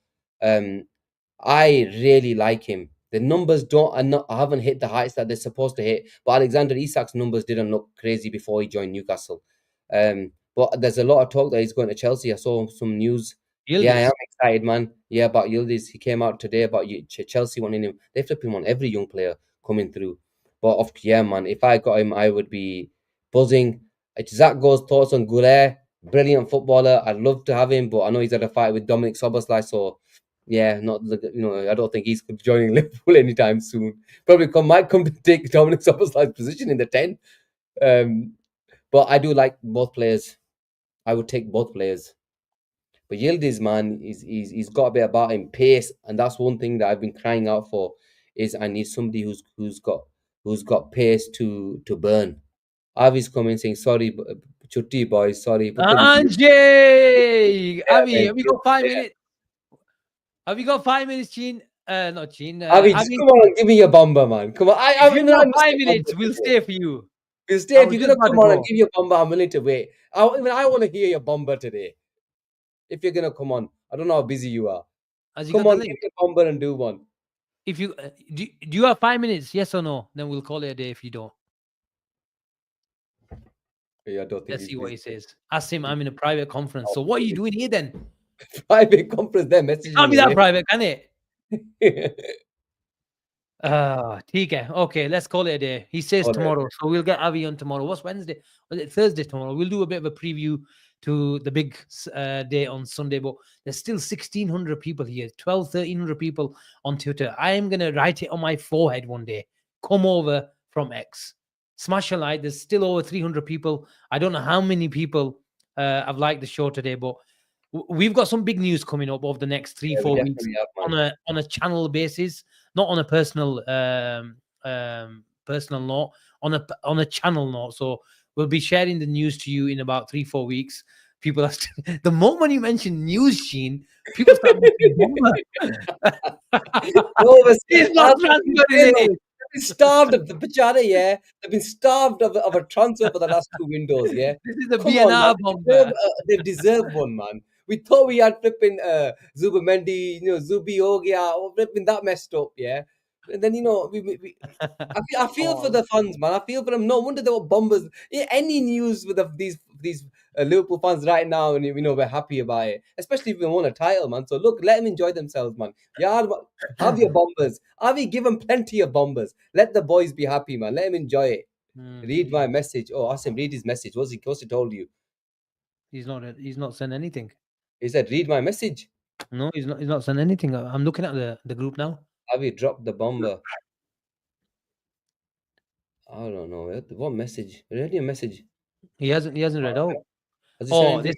I really like him. The numbers haven't hit the heights that they're supposed to hit, but Alexander Isak's numbers didn't look crazy before he joined Newcastle. But there's a lot of talk that he's going to Chelsea. I saw some news. Yeah, I Yildiz. am excited, man. Yeah, about Yildiz. He came out today about Chelsea wanting him. They flip him on every young player coming through. But yeah, man, if I got him, I would be buzzing. Zach goes thoughts on Goulet. Brilliant footballer. I'd love to have him, but I know he's had a fight with Dominic Soboslai, so yeah, I don't think he's joining Liverpool anytime soon. Probably might come to take Dominic Soboslai's position in the 10. But I do like both players. I would take both players. But Yildiz, man, he's got a bit about him, pace, and that's one thing that I've been crying out for. Is I need somebody who's got pace to burn. Avi's coming saying sorry, chutti boys, sorry. Anjay! Yeah, Avi, man. have you got 5 minutes? Have you got 5 minutes, Gene? Not Gene. Avi, just Avi, come on, give me your bomber, man. Come on, if you've got I missed five the bomber minutes, we'll today. stay for you. You stay I if was you're just gonna about come to on and go. give your bomber. I'm willing to wait. I want to hear your bomber today. If you're gonna come on, I don't know how busy you are. Has you Come got the on, give link? your bomber and do one. If you do you have 5 minutes? Yes or no? Then we'll call it a day. If you don't, Yeah, I don't think let's he's see what busy. he says. Ask him. I'm in a private conference. So what are you doing here then? Private conference there, It can't messaging be that away. private, can it? TK. Okay, let's call it a day. He says All right. tomorrow, so we'll get Avi on tomorrow. What's Wednesday? Was it Thursday tomorrow? We'll do a bit of a preview to the big day on Sunday, but there's still 1,600 people here, 1,300 people on Twitter. I am going to write it on my forehead one day. Come over from X. Smash a like. There's still over 300 people. I don't know how many people have liked the show today, but we've got some big news coming up over the next three, Yeah, we 4 weeks definitely have, man. on a channel basis, not on a personal note, on a channel note. So we'll be sharing the news to you in about 3-4 weeks. People are the moment you mention news, Sheen, people start making bomber. No, but He's not transferring it. they've been starved of the Bachara, yeah. They've been starved of a transfer for the last two windows, yeah. This is the Come on, man. BNR bomber. They deserve one, man. We thought we had flipping Zubamendi, Zubi Ogia, flipping that messed up, yeah. And then I feel for the fans, man. I feel for them. No wonder they were bombers. Any news with these Liverpool fans right now, and we're happy about it, especially if we won a title, man. So look, let them enjoy themselves, man. Yeah, have your bombers. Avi, give them plenty of bombers. Let the boys be happy, man. Let them enjoy it. Read my message. Oh, Asim, read his message. What's he told you? He's not sent anything. He said, read my message. No, he's not sent anything. I'm looking at the group now. Avi dropped the bomber. I don't know. What message? Read your message. He hasn't read out. Has he sent Oh, anything?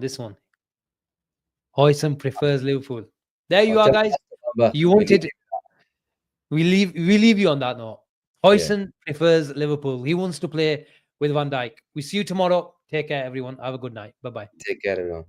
this one. Hoijsen prefers Liverpool. There you Oh, are, tell me guys. that's the bomber. You We need wanted We leave you on that note. Hoijsen prefers Liverpool. He wants to play with Van Dijk. We see you tomorrow. Take care, everyone. Have a good night. Bye-bye. Take care, everyone.